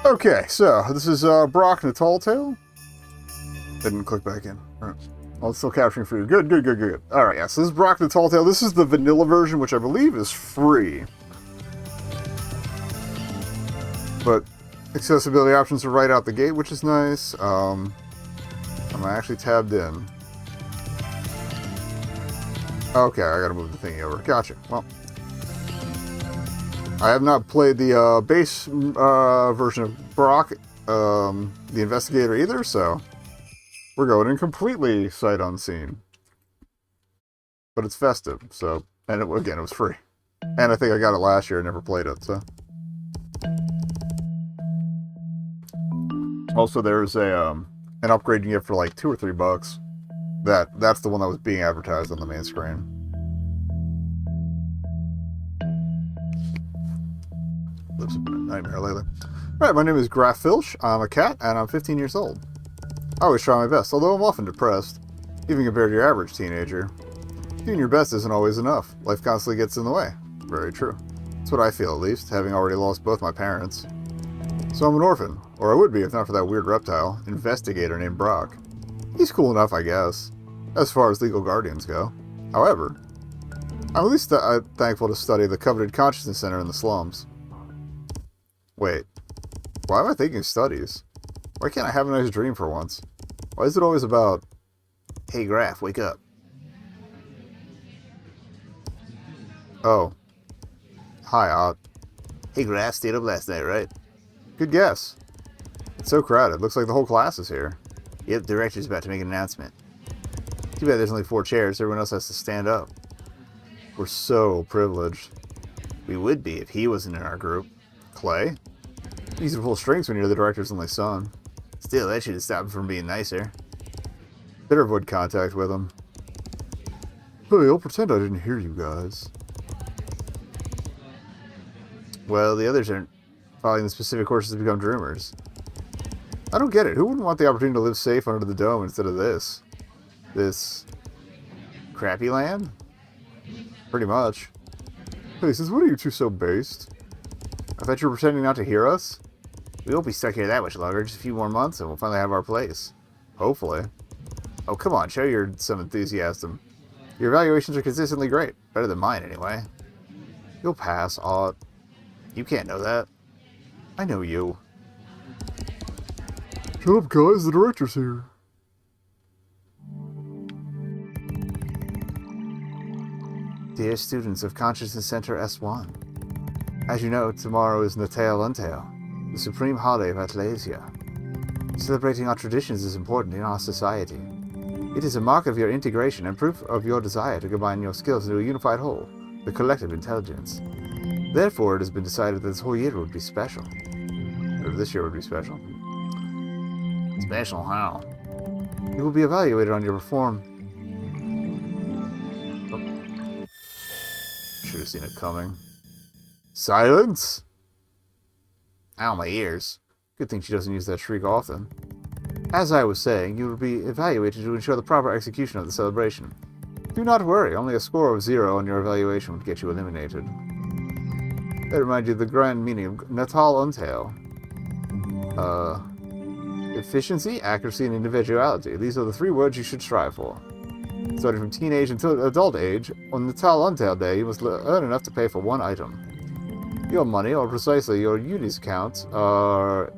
Okay, so this is BROK Natal Tail. Didn't click back in. All right. Well, it's still capturing for you. Good, good, good, good. All right, yeah, so this is BROK Natal Tail. This is the vanilla version, which I believe is free. But accessibility options are right out the gate, which is nice. I'm actually tabbed in. Okay, I gotta move the thingy over. Gotcha. Well, I have not played the base version of BROK, the InvestiGator either, so we're going in completely sight unseen. But it's festive, so, and again, it was free. And I think I got it last year, I never played it, so. Also, there's an upgrade you get for like $2 or $3. That's the one that was being advertised on the main screen. Lives have been a nightmare lately. Alright, my name is Graf Filch. I'm a cat, and I'm 15 years old. I always try my best, although I'm often depressed, even compared to your average teenager. Doing your best isn't always enough. Life constantly gets in the way. Very true. That's what I feel, at least, having already lost both my parents. So I'm an orphan, or I would be if not for that weird reptile, InvestiGator named BROK. He's cool enough, I guess, as far as legal guardians go. However, I'm at least thankful to study the coveted consciousness center in the slums. Wait, why am I thinking studies? Why can't I have a nice dream for once? Why is it always about, hey Graf, wake up? Oh. Hi, Ott. Hey Graf, stayed up last night, right? Good guess. It's so crowded, looks like the whole class is here. Yep, the director's about to make an announcement. Too bad there's only 4 chairs, everyone else has to stand up. We're so privileged. We would be if he wasn't in our group. Clay? Easy to pull strings when you're the director's only son. Still, that should have stopped him from being nicer. Better avoid contact with him. Hey, I'll pretend I didn't hear you guys. Well, the others aren't following the specific courses to become dreamers. I don't get it. Who wouldn't want the opportunity to live safe under the dome instead of this? This crappy land? Pretty much. Hey, since when are you two so based? I thought you were pretending not to hear us? We won't be stuck here that much longer, just a few more months and we'll finally have our place. Hopefully. Oh, come on, show some enthusiasm. Your evaluations are consistently great. Better than mine, anyway. You'll pass, Ott. You can't know that. I know you. Shut up, guys. The director's here. Dear students of Consciousness Center S1. As you know, tomorrow is Natal Tail, the supreme holiday of Atlasia. Celebrating our traditions is important in our society. It is a mark of your integration and proof of your desire to combine your skills into a unified whole, the collective intelligence. Therefore, it has been decided that this whole year would be special. Or this year would be special. Special how? You will be evaluated on your perform. Oh. Should have seen it coming. Silence! Ow, my ears. Good thing she doesn't use that shriek often. As I was saying, you will be evaluated to ensure the proper execution of the celebration. Do not worry, only a score of 0 on your evaluation would get you eliminated. That reminds you of the grand meaning of Natal Tail. Efficiency, accuracy, and individuality. These are the 3 words you should strive for. Starting from teenage until adult age, on Natal Tail Day, you must earn enough to pay for 1 item. Your money, or precisely your uni's accounts, are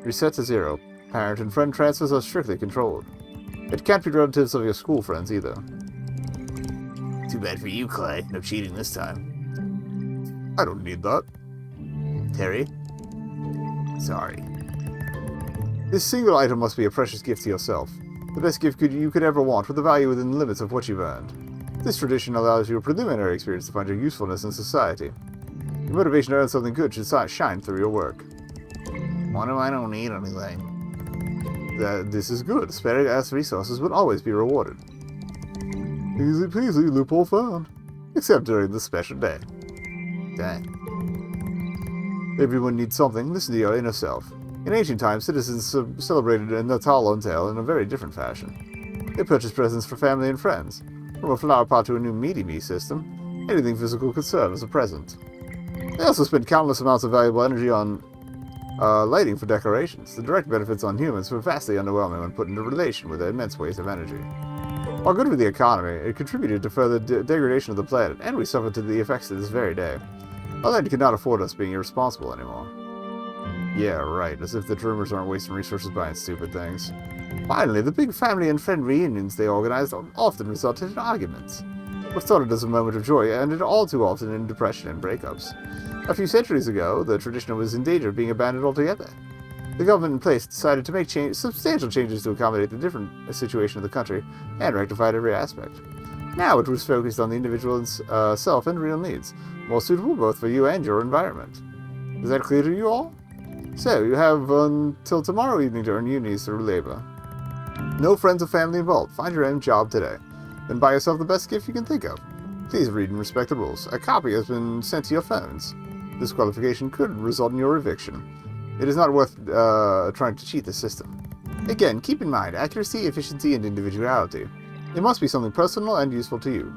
reset to 0. Parent and friend transfers are strictly controlled. It can't be relatives of your school friends either. Too bad for you, Clay. No cheating this time. I don't need that. Terry? Sorry. This single item must be a precious gift to yourself. The best gift you could ever want, with a value within the limits of what you've earned. This tradition allows you a preliminary experience to find your usefulness in society. Your motivation to earn something good should shine through your work. What if I don't need anything? This is good. Spare-ass resources would always be rewarded. Easy peasy, loophole found. Except during this special day. Dang. Everyone needs something. Listen to your inner self. In ancient times, citizens celebrated Natal Tail in a very different fashion. They purchased presents for family and friends. From a flower pot to a new meaty-me system, anything physical could serve as a present. They also spent countless amounts of valuable energy on Lighting for decorations. The direct benefits on humans were vastly underwhelming when put into relation with the immense waste of energy. While good for the economy, it contributed to further degradation of the planet, and we suffered to the effects to this very day. Our land could not afford us being irresponsible anymore. Yeah, right, as if the dreamers aren't wasting resources buying stupid things. Finally, the big family and friend reunions they organized often resulted in arguments. What started as a moment of joy ended all too often in depression and breakups. A few centuries ago, the tradition was in danger of being abandoned altogether. The government in place decided to make substantial changes to accommodate the different situation of the country and rectified every aspect. Now it was focused on the individual's self and real needs, more suitable both for you and your environment. Is that clear to you all? So, you have until tomorrow evening to earn unis through labor. No friends or family involved. Find your own job today. Then buy yourself the best gift you can think of. Please read and respect the rules. A copy has been sent to your phones. This qualification could result in your eviction. It is not worth trying to cheat the system. Again, keep in mind accuracy, efficiency, and individuality. It must be something personal and useful to you.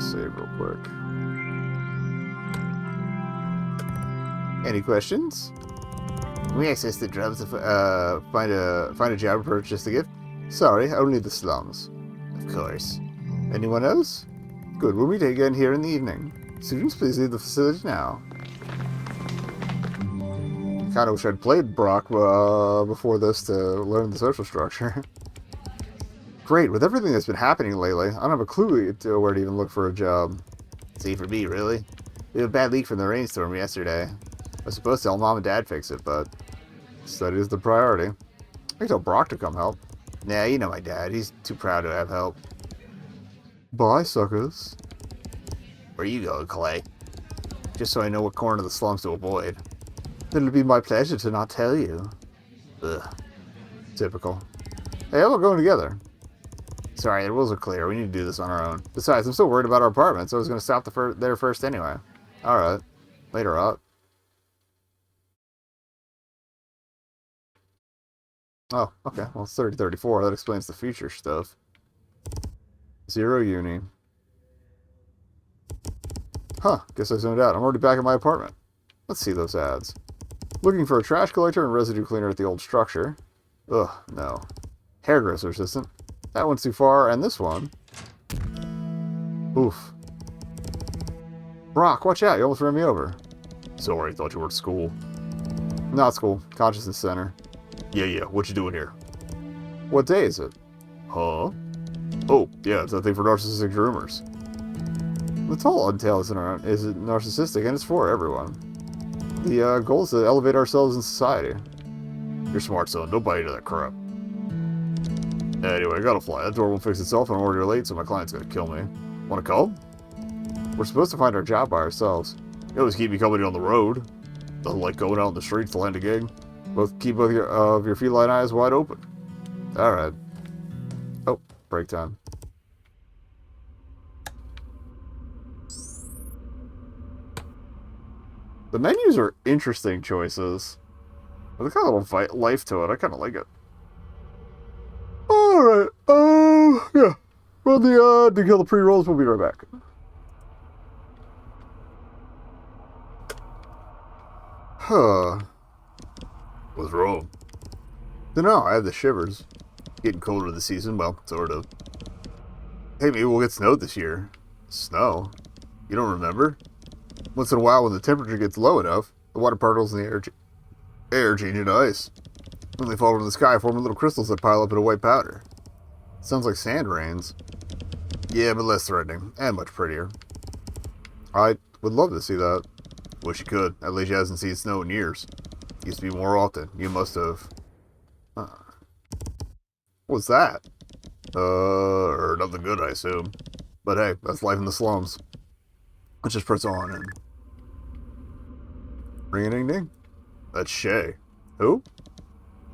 Save real quick. Any questions? Can we access the drums to find a job or purchase the gift? Sorry, only the slums. Of course. Anyone else? Good, we'll meet again here in the evening. Students, please leave the facility now. I kinda wish I'd played BROK before this to learn the social structure. Great, with everything that's been happening lately, I don't have a clue where to even look for a job. See for me, really? We had a bad leak from the rainstorm yesterday. I was supposed to tell Mom and Dad fix it, but study is the priority. I can tell BROK to come help. Nah, you know my dad. He's too proud to have help. Bye, suckers. Where you going, Clay? Just so I know what corner of the slums to avoid. It'll be my pleasure to not tell you. Ugh. Typical. Hey, how about going together? Sorry, the rules are clear. We need to do this on our own. Besides, I'm still worried about our apartment, so I was going to stop there first anyway. Alright. Later up. Oh, okay. Well, it's 3034. That explains the future stuff. 0 uni. Huh. Guess I zoned out. I'm already back at my apartment. Let's see those ads. Looking for a trash collector and residue cleaner at the old structure. Ugh, no. Hairdresser assistant. That one's too far, and this one. Oof. BROK, watch out. You almost ran me over. Sorry, thought you were at school. Not school. Consciousness Center. Yeah, what you doing here? What day is it? Huh? Oh, yeah, it's that thing for narcissistic dreamers. Natal Tail is narcissistic, and it's for everyone. The goal is to elevate ourselves in society. You're smart, son. Don't buy into that crap. Anyway, I gotta fly. That door won't fix itself, and I'm already late, so my client's gonna kill me. Wanna come? We're supposed to find our job by ourselves. You always keep me company on the road. Nothing like going out in the streets to land a gig. Keep both your feline eyes wide open. Alright. Oh, break time. The menus are interesting choices. There's got a little life to it. I kind of like it. Alright, yeah. Run to kill the pre-rolls. We'll be right back. Huh. What's wrong? Dunno, I have the shivers. Getting colder this season, well, sort of. Hey, maybe we'll get snowed this year. Snow? You don't remember? Once in a while, when the temperature gets low enough, the water particles in the air change into ice. When they fall from the sky, forming little crystals that pile up into white powder. Sounds like sand rains. Yeah, but less threatening, and much prettier. I would love to see that. Wish you could. At least you hasn't seen snow in years. Used to be more often. You must have. What's that? Or nothing good, I assume. But hey, that's life in the slums. Let's just press on and... Ring-a-ding-ding? That's Shay. Who?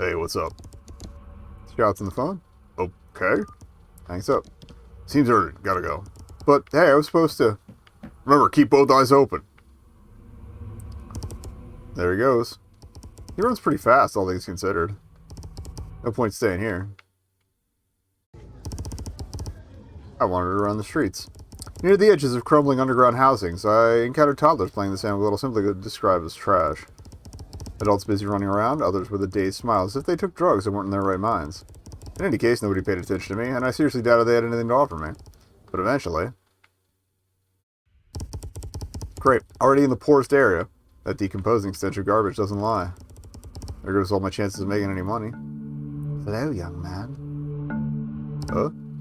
Hey, what's up? Shouts on the phone? Okay. Hangs up. Seems urgent. Gotta go. But, hey, I was supposed to... Remember, keep both eyes open. There he goes. He runs pretty fast, all things considered. No point staying here. I wandered around the streets. Near the edges of crumbling underground housings, I encountered toddlers playing the sand with what I'll simply describe as trash. Adults busy running around, others with a dazed smile, as if they took drugs and weren't in their right minds. In any case, nobody paid attention to me, and I seriously doubted they had anything to offer me. But eventually... Great. Already in the poorest area. That decomposing stench of garbage doesn't lie. There goes all my chances of making any money. Hello, young man.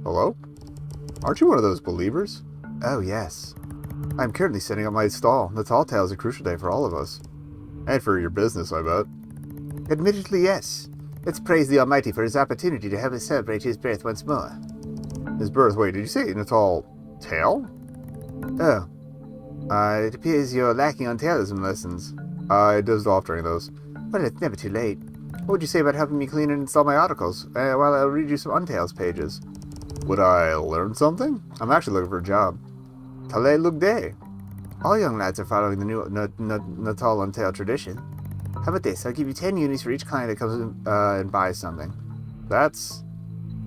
Hello? Aren't you one of those believers? Oh, yes. I'm currently setting up my stall. Natal Tail is a crucial day for all of us. And for your business, I bet. Admittedly, yes. Let's praise the Almighty for his opportunity to help us celebrate his birth once more. His birth? Wait, did you say Natal Tail? Oh. It appears you're lacking on tailorism lessons. I dozed off during those. Well, it's never too late. What would you say about helping me clean and install my articles, while I'll read you some Untails pages? Would I learn something? I'm actually looking for a job. Tale look day. All young lads are following the new Natal Tail tradition. How about this? I'll give you 10 unis for each client that comes in, and buys something. That's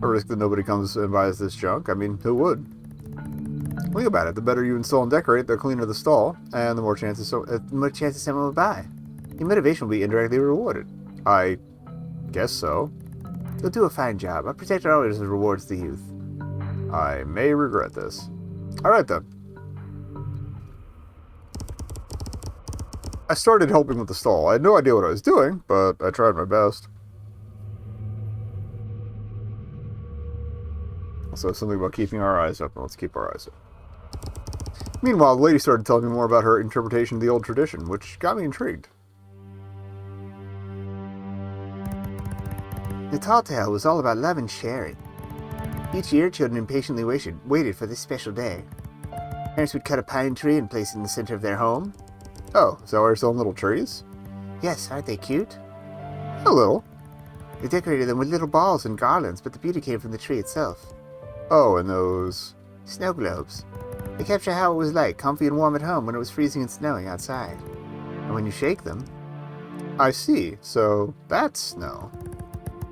a risk that nobody comes and buys this junk. I mean, who would? Think about it. The better you install and decorate, the cleaner the stall, and the more chances someone will buy. Your motivation will be indirectly rewarded. I guess so. You'll do a fine job. Our protector always rewards the youth. I may regret this. Alright then. I started helping with the stall. I had no idea what I was doing, but I tried my best. Also, something about keeping our eyes open. Let's keep our eyes open. Meanwhile, the lady started telling me more about her interpretation of the old tradition, which got me intrigued. Natal Tail was all about love and sharing. Each year, children impatiently waited for this special day. Parents would cut a pine tree and place it in the center of their home. Oh, so we're selling little trees? Yes, aren't they cute? A little. They decorated them with little balls and garlands, but the beauty came from the tree itself. Oh, and those... snow globes. They capture how it was like, comfy and warm at home when it was freezing and snowing outside. And when you shake them... I see, so that's snow.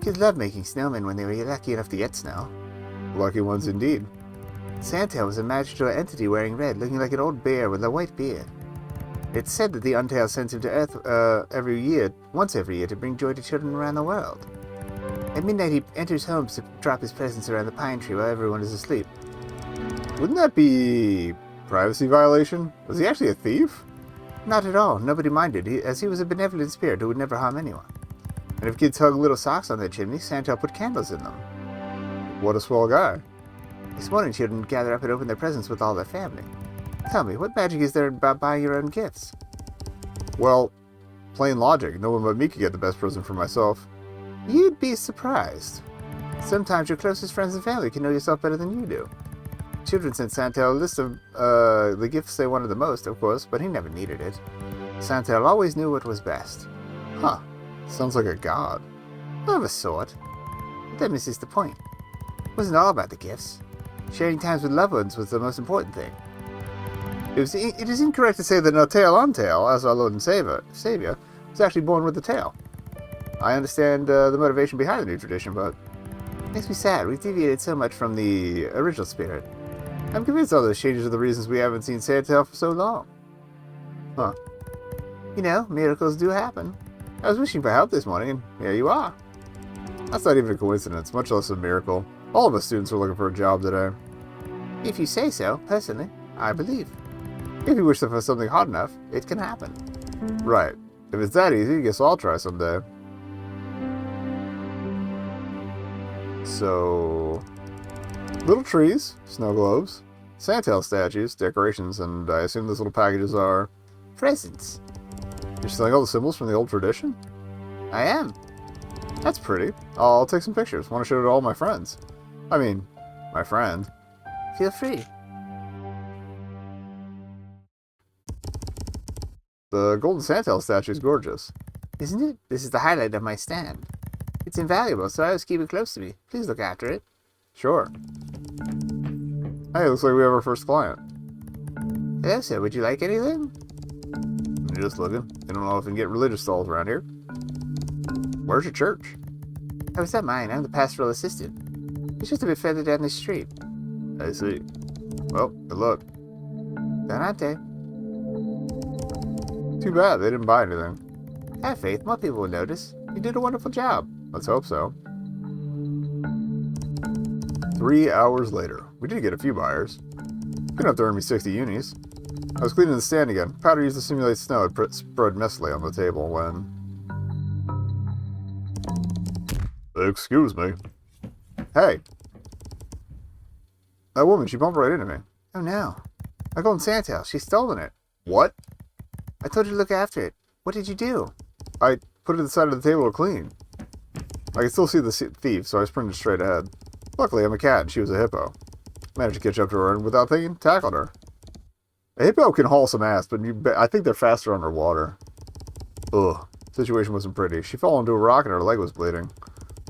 Kids loved making snowmen when they were lucky enough to get snow. Lucky ones indeed. Santa was a magical entity wearing red, looking like an old bear with a white beard. It's said that the Untail sends him to Earth once every year to bring joy to children around the world. At midnight he enters homes to drop his presents around the pine tree while everyone is asleep. Wouldn't that be privacy violation? Was he actually a thief? Not at all. Nobody minded, as he was a benevolent spirit who would never harm anyone. And if kids hung little socks on their chimney, Santa put candles in them. What a swell guy. This morning children would gather up and open their presents with all their family. Tell me, what magic is there about buying your own gifts? Well, plain logic. No one but me could get the best present for myself. You'd be surprised. Sometimes your closest friends and family can know yourself better than you do. Children sent Santa a list of the gifts they wanted the most, of course, but he never needed it. Santa always knew what was best. Huh. Sounds like a god. Of a sort. But that misses the point. It wasn't all about the gifts. Sharing times with loved ones was the most important thing. It is incorrect to say that Natal Tail, as our Lord and Savior, was actually born with a tail. I understand the motivation behind the new tradition, but it makes me sad. We've deviated so much from the original spirit. I'm convinced all those changes are the reasons we haven't seen Santa for so long. Huh. You know, miracles do happen. I was wishing for help this morning, and here you are. That's not even a coincidence, much less a miracle. All of us students are looking for a job today. If you say so, personally, I believe. If you wish for something hot enough, it can happen. Right. If it's that easy, I guess I'll try someday. So... little trees, snow globes, Santa statues, decorations, and I assume those little packages are... presents. You're selling all the symbols from the old tradition? I am. That's pretty. I'll take some pictures. Want to show it to all my friends. I mean, my friend. Feel free. The golden Santa statue is gorgeous. Isn't it? This is the highlight of my stand. It's invaluable, so I always keep it close to me. Please look after it. Sure. Hey, looks like we have our first client. Hello, sir. Would you like anything? I'm just looking. I don't know if I can get religious stalls around here. Where's your church? Oh, it's not mine. I'm the pastoral assistant. It's just a bit further down the street. I see. Well, good luck. Donate. Too bad they didn't buy anything. Have faith, more people will notice. You did a wonderful job. Let's hope so. 3 hours later. We did get a few buyers. Good enough to earn me 60 unis. I was cleaning the stand again. Powder used to simulate snow had spread messily on the table when... Excuse me. Hey. That woman, she bumped right into me. Oh no. My golden sandtail, she's stolen it. What? I told you to look after it. What did you do? I put it to the side of the table to clean. I could still see the thief, so I sprinted straight ahead. Luckily, I'm a cat and she was a hippo. Managed to catch up to her and, without thinking, tackled her. A hippo can haul some ass, but I think they're faster underwater. Ugh. Situation wasn't pretty. She fell into a rock and her leg was bleeding.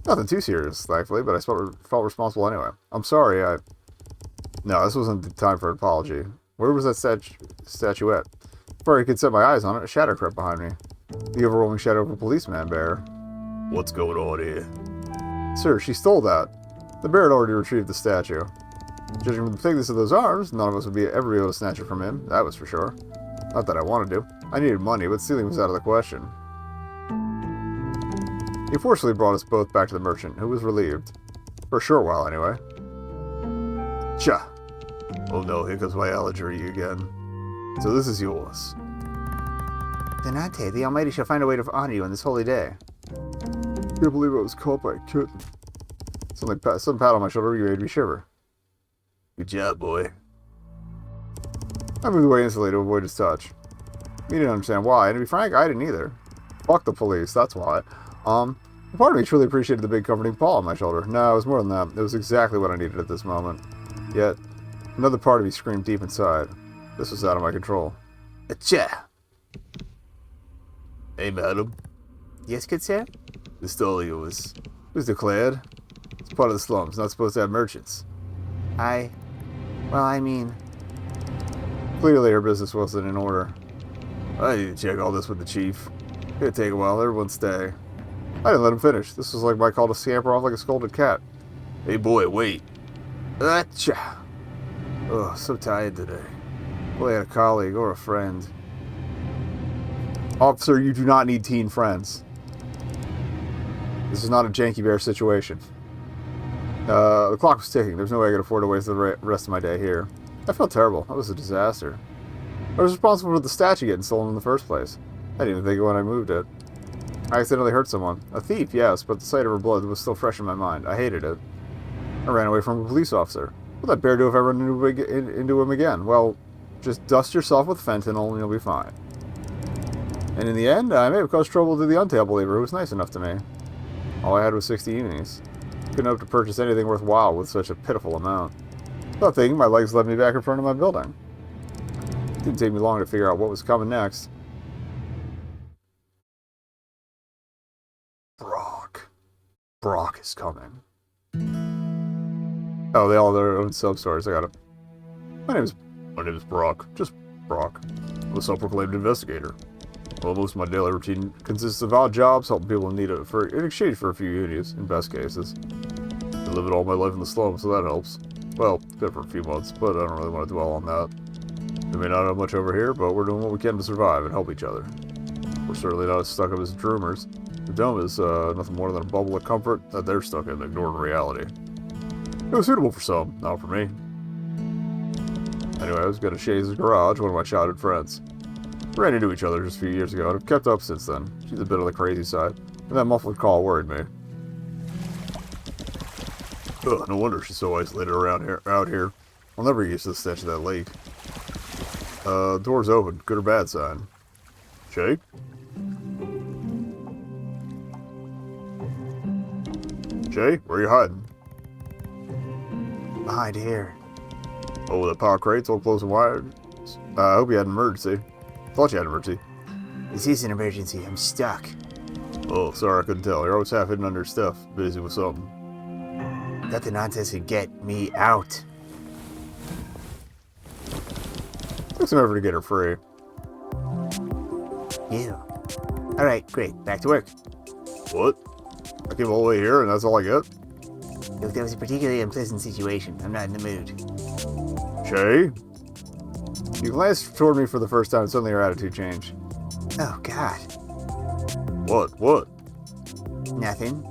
Nothing too serious, thankfully, but I felt responsible anyway. I'm sorry, No, this wasn't the time for an apology. Where was that statuette? Before I could set my eyes on it, a shadow crept behind me. The overwhelming shadow of a policeman bear. What's going on here? Sir, she stole that. The bear had already retrieved the statue. Judging from the thickness of those arms, none of us would ever be able to snatch it from him, that was for sure. Not that I wanted to. I needed money, but stealing was out of the question. He forcefully brought us both back to the merchant, who was relieved. For a short while, anyway. Cha! Oh no, here comes my allergy again. So this is yours. Donate, the Almighty shall find a way to honor you on this holy day. I can't believe I was caught by a kitten. Some pat on my shoulder, you made me shiver. Good job, boy. I moved away instantly to avoid his touch. He didn't understand why, and to be frank, I didn't either. Fuck the police, that's why. Part of me truly appreciated the big comforting paw on my shoulder. No, it was more than that. It was exactly what I needed at this moment. Yet, another part of me screamed deep inside. This was out of my control. Achha! Hey, madam. Yes, good sir? The stall of yours was declared. It's part of the slums, not supposed to have merchants. Well, I mean... Clearly her business wasn't in order. I need to check all this with the chief. It'd take a while, everyone stay. I didn't let him finish. This was like my call to scamper off like a scolded cat. Hey boy, wait. Achha! Oh, so tired today. Well, I had a colleague or a friend. Officer, you do not need teen friends. This is not a janky bear situation. The clock was ticking. There's no way I could afford to waste the rest of my day here. I felt terrible. That was a disaster. I was responsible for the statue getting stolen in the first place. I didn't even think of when I moved it. I accidentally hurt someone. A thief, yes, but the sight of her blood was still fresh in my mind. I hated it. I ran away from a police officer. What'd that bear do if I run into him again? Well, just dust yourself with fentanyl and you'll be fine. And in the end, I may have caused trouble to the Untail believer who was nice enough to me. All I had was 60 unis. Couldn't hope to purchase anything worthwhile with such a pitiful amount. Without thinking, my legs led me back in front of my building. It didn't take me long to figure out what was coming next. BROK is coming. Oh, they all have their own sub-stories. I got it. My name is BROK. Just BROK. I'm a self-proclaimed investigator. Well, most of my daily routine consists of odd jobs, helping people in need in exchange for a few unis, in best cases. I lived all my life in the slums, so that helps. Well, good for a few months, but I don't really want to dwell on that. We may not have much over here, but we're doing what we can to survive and help each other. We're certainly not as stuck up as dreamers. The dome is nothing more than a bubble of comfort that they're stuck in, ignoring reality. It was suitable for some, not for me. Anyway, I was going to Shay's garage, one of my childhood friends. We ran into each other just a few years ago, and have kept up since then. She's a bit on the crazy side, and that muffled call worried me. Ugh, no wonder she's so isolated out here. I'll never get used to the stench of that lake. Door's open. Good or bad sign. Shay? Shay, where are you hiding? Behind here. Oh, the power crate's all close and wired. I hope you had an emergency. Thought you had an emergency. This is an emergency. I'm stuck. Oh, sorry, I couldn't tell. You're always half hidden under stuff. Busy with something. Got the nonsense to get me out. Took some effort to get her free. Yeah. Alright, great. Back to work. What? I came all the way here and that's all I get? Look, that was a particularly unpleasant situation. I'm not in the mood. Shay? You glanced toward me for the first time and suddenly your attitude changed. Oh, God. What? Nothing.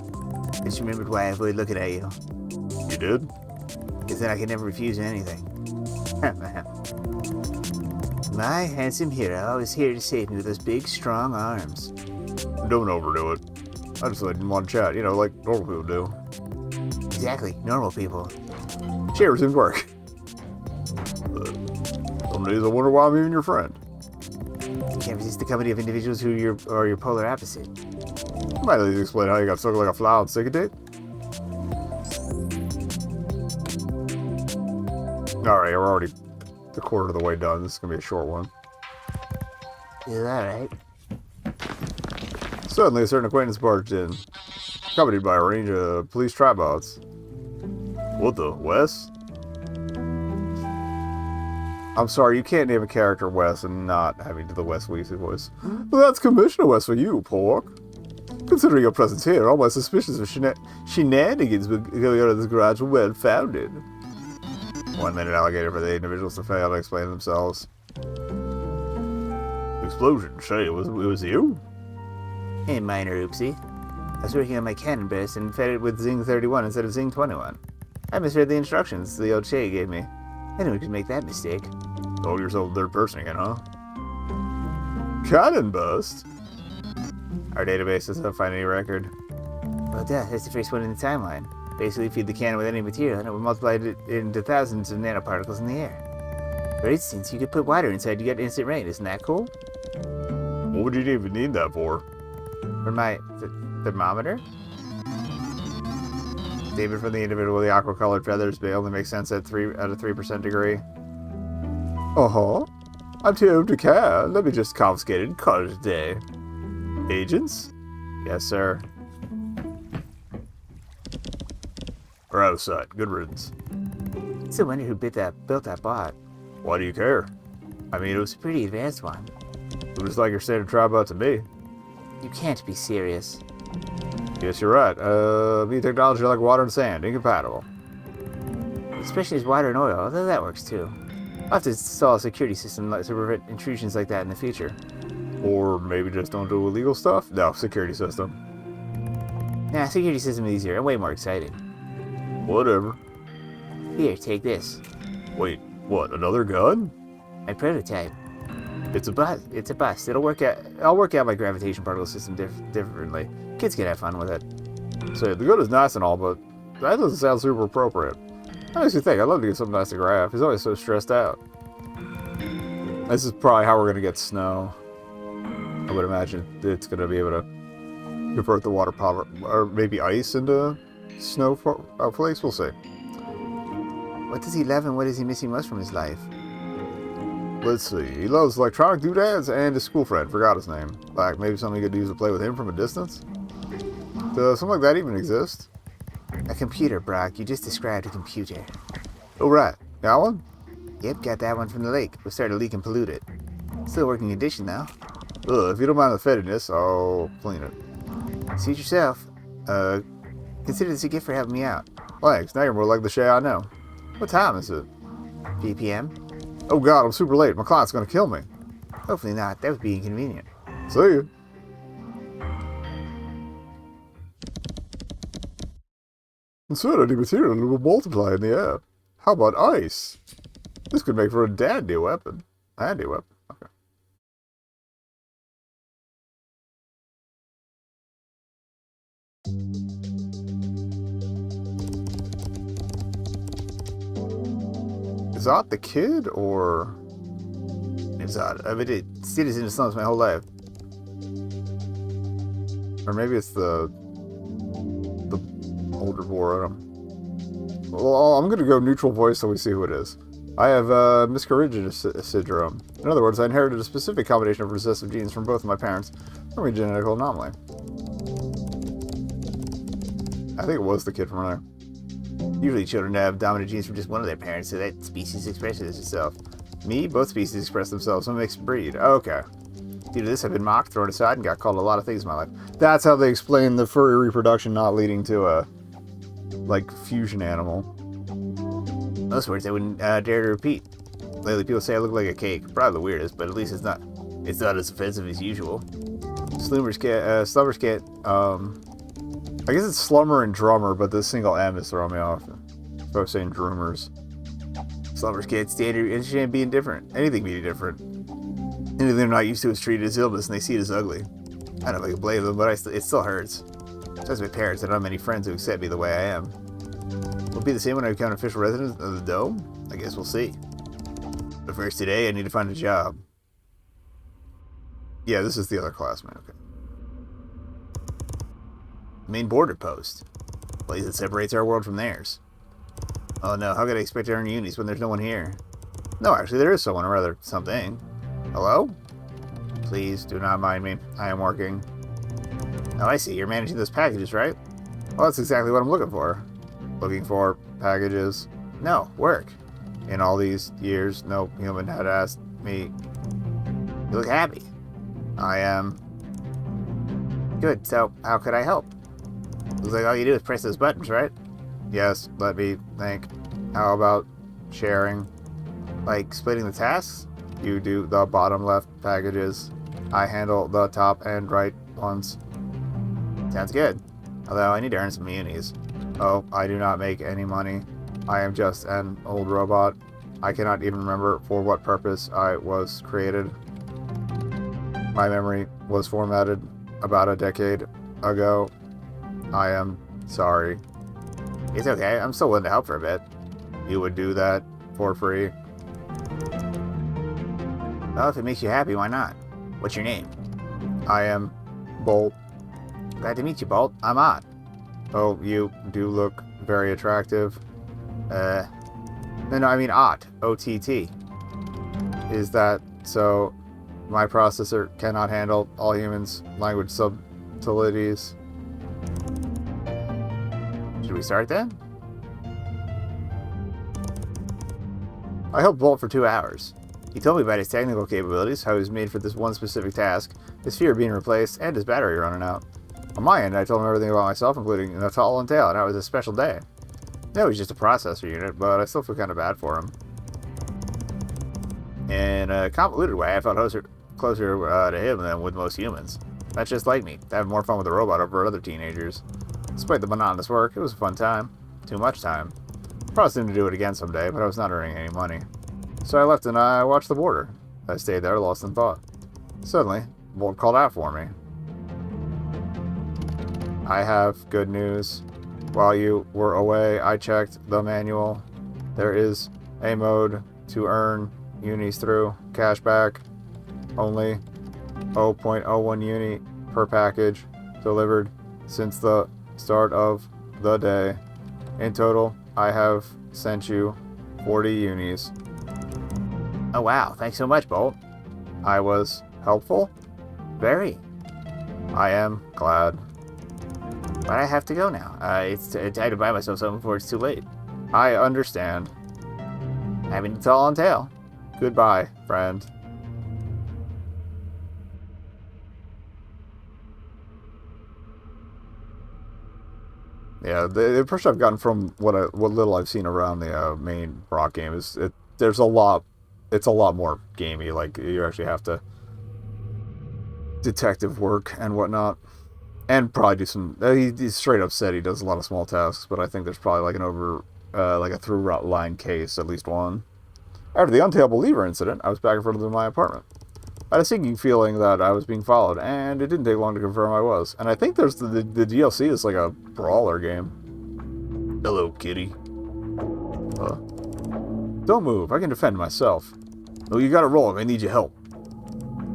I just remembered why I avoid looking at you. You did? Because then I can never refuse anything. My handsome hero is here to save me with those big, strong arms. Don't overdo it. I just didn't want to chat, like normal people do. Exactly, normal people. Cheers didn't work. Some days I wonder why I'm even your friend. You can't resist the company of individuals who are your polar opposite. Might at least explain how you got stuck like a fly on second date. Alright, we're already a quarter of the way done. This is going to be a short one. Is that right? Suddenly, a certain acquaintance barged in, accompanied by a range of police tribots. What the? Wes? I'm sorry, you can't name a character Wes and not having to the Wes Weasley voice. Well, that's Commissioner Wes for you, pork. Considering your presence here, all my suspicions of shenanigans going on in this garage were well founded. 1 minute alligator for the individuals to fail to explain themselves. Explosion, say, it was you? A minor oopsie. I was working on my cannon burst and fed it with Zing 31 instead of Zing 21. I misread the instructions the old Shay gave me. Anyone could make that mistake. Told yourself third person again, huh? Cannon burst? Our database doesn't find any record. Well, duh, that's the first one in the timeline. Basically, feed the cannon with any material and it will multiply it into thousands of nanoparticles in the air. For instance, you could put water inside to get instant rain. Isn't that cool? What would you even need that for? For my thermometer? Statement from the individual with the aqua-colored feathers may only make sense at 3% degree. Uh-huh. I'm too old to care. Let me just confiscate it and call it a day. Agents? Yes, sir. We're out of sight. Good riddance. It's a wonder who built that bot. Why do you care? I mean, it was a pretty advanced one. It was like your standard tribot to me. You can't be serious. Yes, you're right. Me technology like water and sand. Incompatible. Especially as water and oil, although that works too. I'll have to install a security system to prevent intrusions like that in the future. Or maybe just don't do illegal stuff? No, security system. Nah, security system is easier and way more exciting. Whatever. Here, take this. Wait, what? Another gun? My prototype. It's a It's a bust. I'll work out my gravitation particle system differently. Kids can have fun with it. So the gun is nice and all, but that doesn't sound super appropriate. I honestly think I'd love to get something nice to graph. He's always so stressed out. This is probably how we're gonna get snow. I would imagine it's gonna be able to convert the water power, or maybe ice into snow flakes. We'll see. What does he love and what is he missing most from his life? Let's see. He loves electronic doodads and his school friend. Forgot his name. Like maybe something he could use to play with him from a distance. Does something like that even exist? A computer, Brock. You just described a computer. Oh right. Got one? Yep, got that one from the lake. We started to leak and pollute it. Still working condition though. Ugh, if you don't mind the fetidness, I'll clean it. Suit yourself. Consider this a gift for helping me out. Thanks. Now you're more like the Shay I know. What time is it? 3 p.m. Oh god, I'm super late. My client's gonna kill me. Hopefully not. That would be inconvenient. See you. Insert any material and it will multiply in the air. How about ice? This could make for a dandy weapon. Handy weapon. Okay. Is that the kid, or It's odd. I've been a citizen of slums my whole life. or maybe it's the older boy? I don't know. Well, I'm gonna go neutral voice so we see who it is. I have miscarriage syndrome. In other words, I inherited a specific combination of recessive genes from both of my parents from a genetic anomaly. I think it was the kid from there. Usually children have dominant genes from just one of their parents, so that species expresses itself. Me, both species express themselves. I'm a mixed breed. Okay. Due to this, I've been mocked, thrown aside, and got called a lot of things in my life. That's how they explain the furry reproduction not leading to a, fusion animal. Those words I wouldn't dare to repeat. Lately, people say I look like a cake. Probably the weirdest, but at least it's not as offensive as usual. Slumbers can't, I guess it's slumber and drummer, but the single M is throwing me off. So I was saying drummers. slumbers can't stand or understand being different. Anything being different. Anything they're not used to is treated as illness, and they see it as ugly. I don't know if I can blame them, but it still hurts. Just my parents, I don't have many friends who accept me the way I am. Will it be the same when I become an official resident of the Dome? I guess we'll see. But first today, I need to find a job. Yeah, this is the other classmate. Okay. Main border post. Place that separates our world from theirs. Oh no, how could I expect to earn unis when there's no one here? No, actually, there is someone, or rather, something. Hello? Please, do not mind me. I am working. Oh, I see. You're managing those packages, right? Well, that's exactly what I'm looking for. Looking for packages. No, work. In all these years, no human had asked me. You look happy. I am. Good, so how could I help? Looks like all you do is press those buttons, right? Yes, let me think. How about sharing? Like splitting the tasks? You do the bottom left packages. I handle the top and right ones. Sounds good. Although I need to earn some unis. Oh, I do not make any money. I am just an old robot. I cannot even remember for what purpose I was created. My memory was formatted about a decade ago. I am sorry. It's okay. I'm still willing to help for a bit. You would do that for free? Well, if it makes you happy, why not? What's your name? I am Bolt. Glad to meet you, Bolt. I'm Ott. Oh, you do look very attractive. No, I mean Ott. O-T-T. Is that so? My processor cannot handle all humans' language subtleties. Should we start then? I helped Bolt for 2 hours. He told me about his technical capabilities, how he was made for this one specific task, his fear of being replaced, and his battery running out. On my end, I told him everything about myself, including Natal Tail, and how it was a special day. No, he's just a processor unit, but I still feel kind of bad for him. In a convoluted way, I felt closer to him than with most humans. That's just like me, to have more fun with a robot over other teenagers. Despite the monotonous work, it was a fun time. Too much time. Promised him to do it again someday, but I was not earning any money. So I left and I watched the border. I stayed there, lost in thought. Suddenly, Bolt called out for me. I have good news. While you were away, I checked the manual. There is a mode to earn unis through. Cashback. Only 0.01 uni per package delivered since the start of the day. In total, I have sent you 40 unis. Oh wow, thanks so much, Bolt. I was helpful? Very. I am glad. But I have to go now. It's time to buy myself something before it's too late. I understand. Having to tell on tail. Goodbye, friend. Yeah, the impression I've gotten from what little I've seen around the main BROK game is there's a lot. It's a lot more gamey. Like you actually have to detective work and whatnot, and probably do some. He straight up said he does a lot of small tasks, but I think there's probably like a through line case, at least one. After the Untail Believer incident, I was back in front of my apartment. I had a sinking feeling that I was being followed, and it didn't take long to confirm I was. And I think there's the DLC is like a brawler game. Hello, kitty. Don't move. I can defend myself. Oh, you gotta roll. I need your help.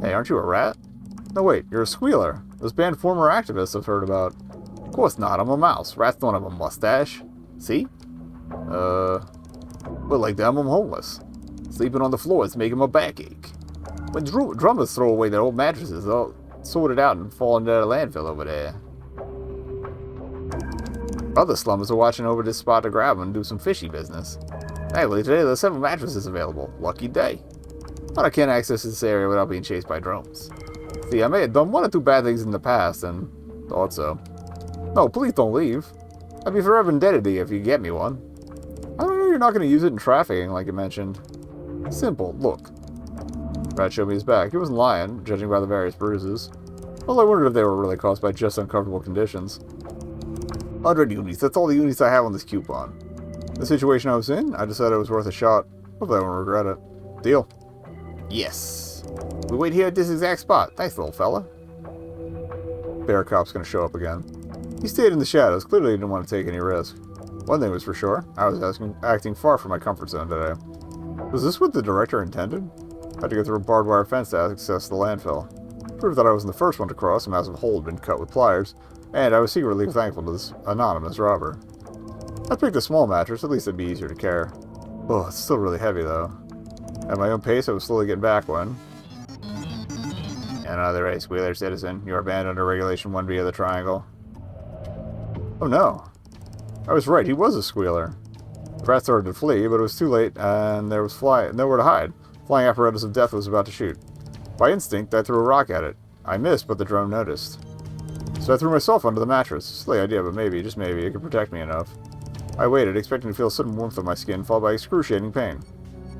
Hey, aren't you a rat? No, wait. You're a squealer. Those banned former activists I've heard about. Of course not. I'm a mouse. Rats don't have a mustache. See? But like them, I'm homeless. Sleeping on the floor is making my back ache. When drummers throw away their old mattresses, they'll sort it out and fall into a landfill over there. Other slummers are watching over this spot to grab them and do some fishy business. Thankfully, today there's 7 mattresses available. Lucky day. But I can't access this area without being chased by drones. See, I may have done 1 or 2 bad things in the past, and thought so. No, please don't leave. I'd be forever indebted to you if you get me one. I don't know you're not going to use it in trafficking like you mentioned. Simple, look. Rat showed me his back. He wasn't lying, judging by the various bruises. Well, I wondered if they were really caused by just uncomfortable conditions. 100 unis. That's all the unis I have on this coupon. The situation I was in, I decided it was worth a shot. Hopefully I won't regret it. Deal. Yes. We wait here at this exact spot. Nice little fella. Bear Cop's gonna show up again. He stayed in the shadows. Clearly he didn't want to take any risk. One thing was for sure. I was acting far from my comfort zone today. Was this what the director intended? I had to go through a barbed wire fence to access the landfill. Proved that I wasn't the first one to cross. A massive hole had been cut with pliers, and I was secretly thankful to this anonymous robber. I picked a small mattress, at least it'd be easier to carry. Oh, it's still really heavy though. At my own pace, I was slowly getting back when... Another race, Wheeler citizen. You are banned under Regulation 1B of the Triangle. Oh no. I was right, he was a squealer. The rat started to flee, but it was too late, and there was nowhere to hide. Flying apparatus of death was about to shoot. By instinct, I threw a rock at it. I missed, but the drone noticed. So I threw myself under the mattress. Silly idea, but maybe, just maybe, it could protect me enough. I waited, expecting to feel sudden warmth on my skin, followed by excruciating pain.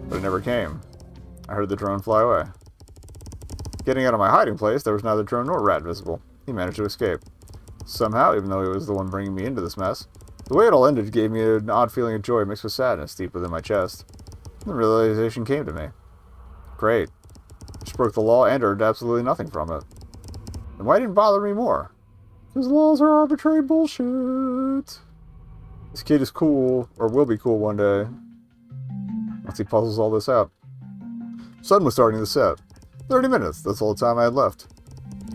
But it never came. I heard the drone fly away. Getting out of my hiding place, there was neither drone nor rat visible. He managed to escape. Somehow, even though he was the one bringing me into this mess, the way it all ended gave me an odd feeling of joy mixed with sadness deep within my chest. The realization came to me. Great. Just broke the law and earned absolutely nothing from it. And why didn't it bother me more? Because laws are arbitrary bullshit. This kid is cool, or will be cool one day, once he puzzles all this out. Sun was starting to set. 30 minutes, that's all the time I had left.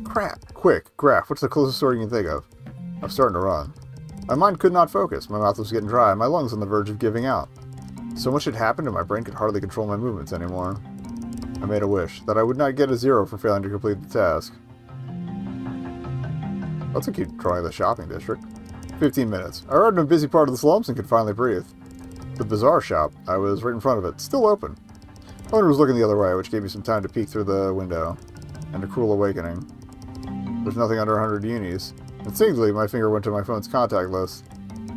Crap. Quick, Graph, what's the closest sword you can think of? I'm starting to run. My mind could not focus, my mouth was getting dry, and my lungs on the verge of giving out. So much had happened and my brain could hardly control my movements anymore. I made a wish, that I would not get a 0 for failing to complete the task. Let's keep trying the shopping district. 15 minutes. I arrived in a busy part of the slums and could finally breathe. The bazaar shop, I was right in front of it, still open. Owner was looking the other way, which gave me some time to peek through the window. And a cruel awakening. There's nothing under 100 unis. Instinctively, my finger went to my phone's contact list.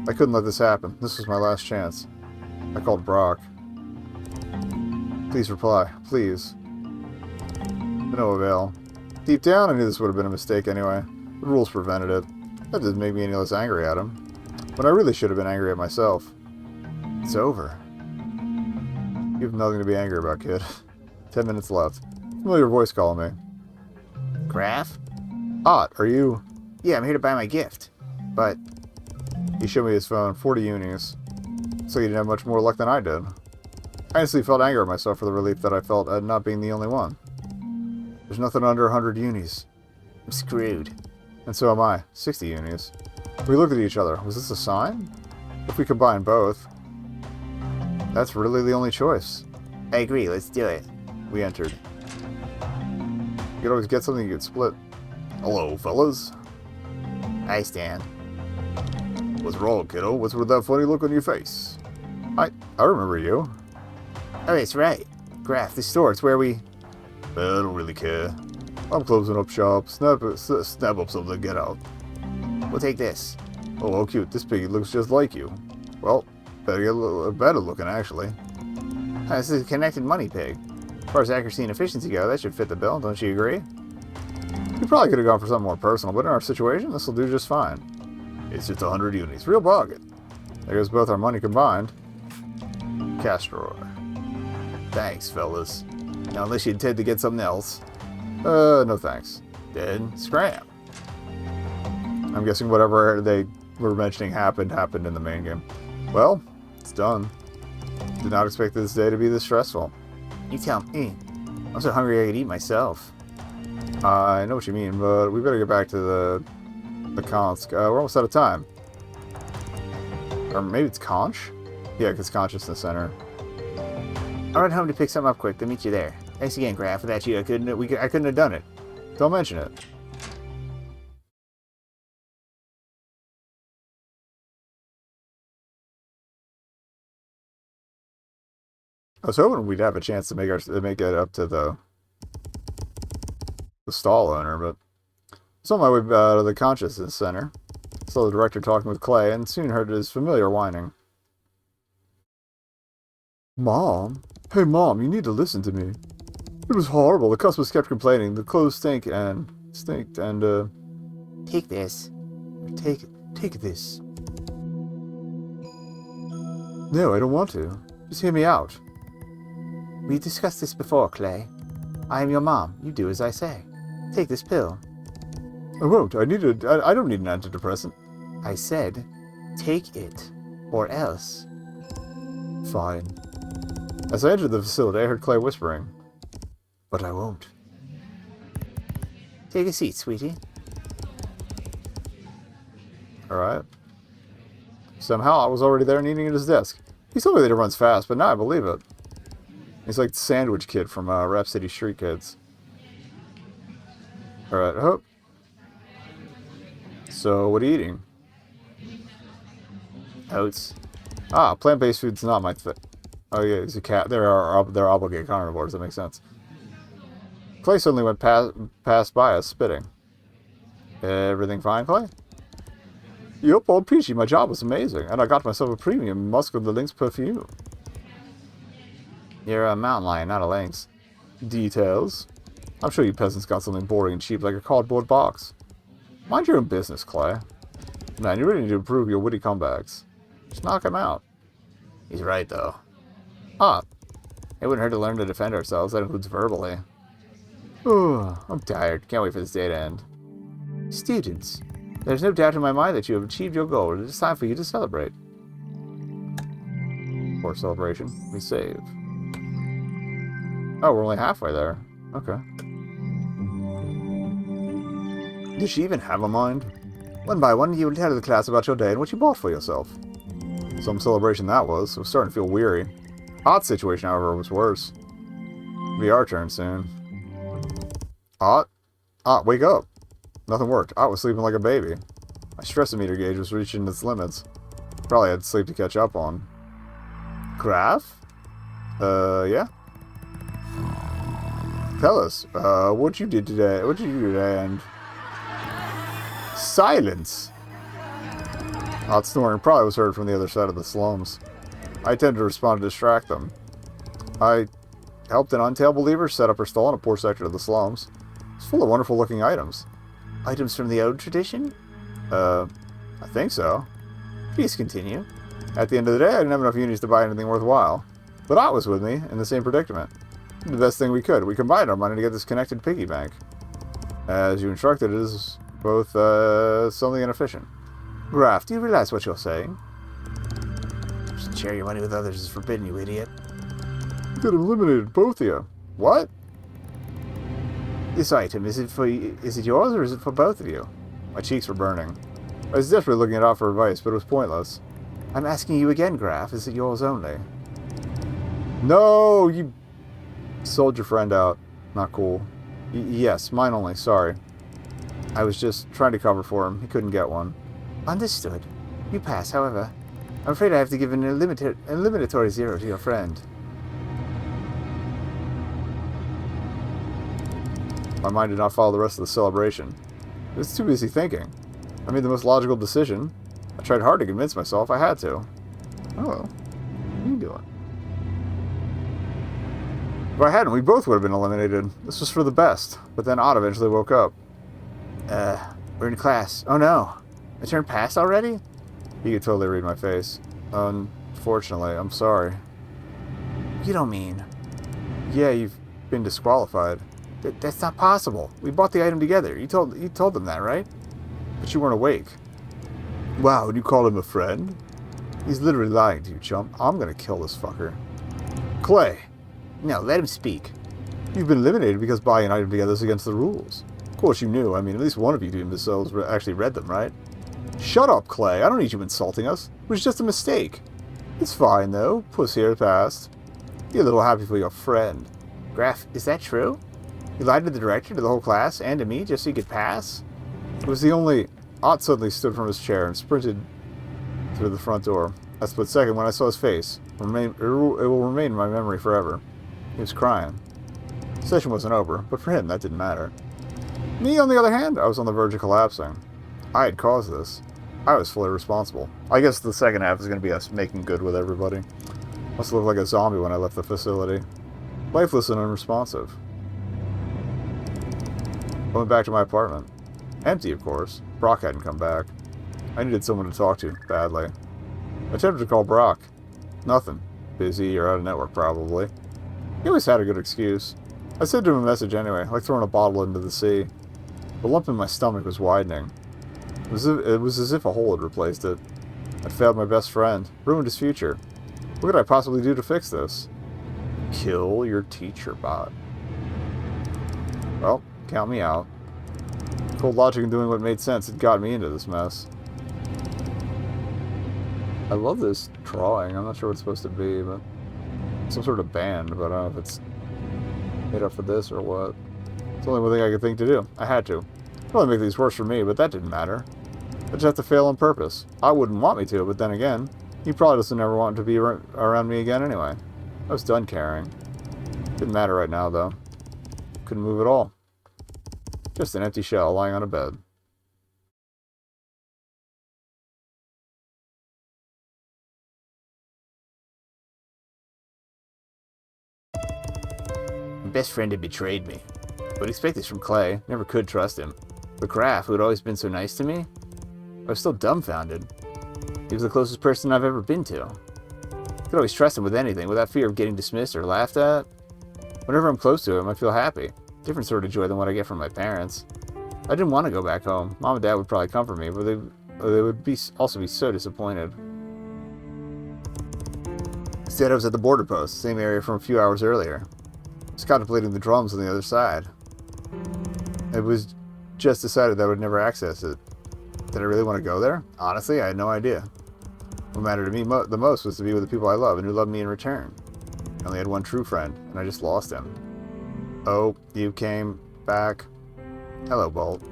I couldn't let this happen. This was my last chance. I called BROK. Please reply. Please. To no avail. Deep down, I knew this would have been a mistake anyway. The rules prevented it. That didn't make me any less angry at him. But I really should have been angry at myself. It's over. You have nothing to be angry about, kid. 10 minutes left. Familiar voice calling me. Graph? Ott, are you... Yeah, I'm here to buy my gift. But... He showed me his phone. 40 unis. So he didn't have much more luck than I did. I honestly felt anger at myself for the relief that I felt at not being the only one. There's nothing under 100 unis. I'm screwed. And so am I. 60 unis. We looked at each other. Was this a sign? If we combine both... That's really the only choice. I agree, let's do it. We entered. You could always get something you could split. Hello, fellas. Hi, Stan. What's wrong, kiddo? What's with that funny look on your face? I remember you. Oh, that's right. Graph, the store, it's where we... I don't really care. I'm closing up shop. Snap up something and get out. We'll take this. Oh, how cute. This piggy looks just like you. Well, better get a little better looking, actually. This is a connected money pig. As far as accuracy and efficiency go, that should fit the bill, don't you agree? You probably could have gone for something more personal, but in our situation, this will do just fine. It's just 100 unis. Real bargain. There goes both our money combined. Cash drawer. Thanks, fellas. Now, unless you intend to get something else. No thanks. Then, scram. I'm guessing whatever they were mentioning happened in the main game. Well, it's done. Did not expect this day to be this stressful. You tell me. I'm so hungry I could eat myself. I know what you mean, but we better get back to the Konsk. We're almost out of time. Or maybe it's Conch? Yeah, because Conch is in the center. I'll run home to pick something up quick. They'll meet you there. Thanks again, Graph. Without you, I couldn't have done it. Don't mention it. I was hoping we'd have a chance to make it up to the stall owner, but I was on my way to the consciousness center. Saw the director talking with Clay, and soon heard his familiar whining. Mom? Hey, Mom, you need to listen to me. It was horrible. The customers kept complaining. The clothes stink, and instinct and, Take this. Take this. No, I don't want to. Just hear me out. We discussed this before, Clay. I am your mom. You do as I say. Take this pill. I won't. I don't need an antidepressant. I said, take it. Or else. Fine. As I entered the facility, I heard Clay whispering. But I won't. Take a seat, sweetie. Alright. Somehow I was already there and eating at his desk. He told me that he runs fast, but now I believe it. He's like the sandwich kid from Rap City Street Kids. Alright, hope. So, what are you eating? Oats. Ah, plant-based food's not my thing. Oh yeah, he's a cat. They're obligate carnivores, that makes sense. Clay suddenly went past by us, spitting. Everything fine, Clay? Yup, old Peachy, my job was amazing, and I got myself a premium Musk of the Lynx perfume. You're a mountain lion, not a lynx. Details? I'm sure you peasants got something boring and cheap like a cardboard box. Mind your own business, Clay. Man, you really need to improve your witty comebacks. Just knock him out. He's right, though. Ah. It wouldn't hurt to learn to defend ourselves. That includes verbally. I'm tired. Can't wait for this day to end. Students, there's no doubt in my mind that you have achieved your goal. It is time for you to celebrate. For celebration, we save. Oh, we're only halfway there. Okay. Does she even have a mind? One by one, you will tell the class about your day and what you bought for yourself. Some celebration that was. I was starting to feel weary. Ott's situation, however, was worse. It'll be our turn soon. Ott? Ott, wake up. Nothing worked. Ott was sleeping like a baby. My stress-o-meter gauge was reaching its limits. Probably had sleep to catch up on. Graf? Yeah? Tell us, what you did today. What did you do today, and... Silence! Ott's snoring probably was heard from the other side of the slums. I tended to respond to distract them. I helped an Untail believer set up her stall in a poor section of the slums. It's full of wonderful looking items. Items from the old tradition? I think so. Please continue. At the end of the day, I didn't have enough unis to buy anything worthwhile. But Ott was with me, in the same predicament. The best thing we could. We combined our money to get this connected piggy bank. As you instructed, it is both, something inefficient. Graf, do you realize what you're saying? Share your money with others is forbidden, you idiot. You could have eliminated both of you. What? This item, is it yours or is it for both of you? My cheeks were burning. I was desperately looking at Ott for advice, but it was pointless. I'm asking you again, Graf. Is it yours only? No, you sold your friend out. Not cool. Yes, mine only. Sorry. I was just trying to cover for him. He couldn't get one. Understood. You pass, however. I'm afraid I have to give an eliminatory 0 to your friend. My mind did not follow the rest of the celebration. I was too busy thinking. I made the most logical decision. I tried hard to convince myself I had to. Oh, what are you doing? If I hadn't, we both would have been eliminated. This was for the best. But then Ott eventually woke up. We're in class. Oh no. I turned past already? He could totally read my face. Unfortunately, I'm sorry. You don't mean... Yeah, you've been disqualified. That's not possible. We bought the item together. You told them that, right? But you weren't awake. Wow, and you call him a friend? He's literally lying to you, chump. I'm gonna kill this fucker. Clay! No, let him speak. You've been eliminated because buying an item together is against the rules. Of course you knew. I mean, at least one of you imbeciles actually read them, right? Shut up, Clay. I don't need you insulting us. It was just a mistake. It's fine, though. Puss here passed. Be a little happy for your friend. Graf, is that true? You lied to the director, to the whole class, and to me, just so you could pass? It was the only... Ott suddenly stood from his chair and sprinted through the front door. A split second when I saw his face. It will remain in my memory forever. He was crying. The session wasn't over, but for him, that didn't matter. Me, on the other hand, I was on the verge of collapsing. I had caused this. I was fully responsible. I guess the second half is going to be us making good with everybody. Must look like a zombie when I left the facility. Lifeless and unresponsive. I went back to my apartment. Empty, of course. Brock hadn't come back. I needed someone to talk to, badly. I attempted to call Brock. Nothing. Busy or out of network, probably. He always had a good excuse. I sent him a message anyway, like throwing a bottle into the sea. The lump in my stomach was widening. It was as if a hole had replaced it. I'd failed my best friend, ruined his future. What could I possibly do to fix this? Kill your teacher bot. Well, count me out. Cold logic and doing what made sense had got me into this mess. I love this drawing. I'm not sure what it's supposed to be, but some sort of band, but I don't know if it's made up for this or what. It's the only one thing I could think to do. I had to. Probably make these worse for me, but that didn't matter. I just have to fail on purpose. I wouldn't want me to, but then again, he probably doesn't ever want to be around me again anyway. I was done caring. Didn't matter right now, though. Couldn't move at all. Just an empty shell lying on a bed. My best friend had betrayed me. I would expect this from Clay. Never could trust him. But Graf, who had always been so nice to me, I was still dumbfounded. He was the closest person I've ever been to. I could always trust him with anything, without fear of getting dismissed or laughed at. Whenever I'm close to him, I feel happy. Different sort of joy than what I get from my parents. I didn't want to go back home. Mom and Dad would probably comfort me, but they would also be so disappointed. Instead, I was at the border post, same area from a few hours earlier. I was contemplating the drums on the other side. It was just decided that I would never access it. Did I really want to go there? Honestly, I had no idea. What mattered to me the most was to be with the people I love and who loved me in return. I only had one true friend, and I just lost him. Oh, you came back. Hello, Bolt.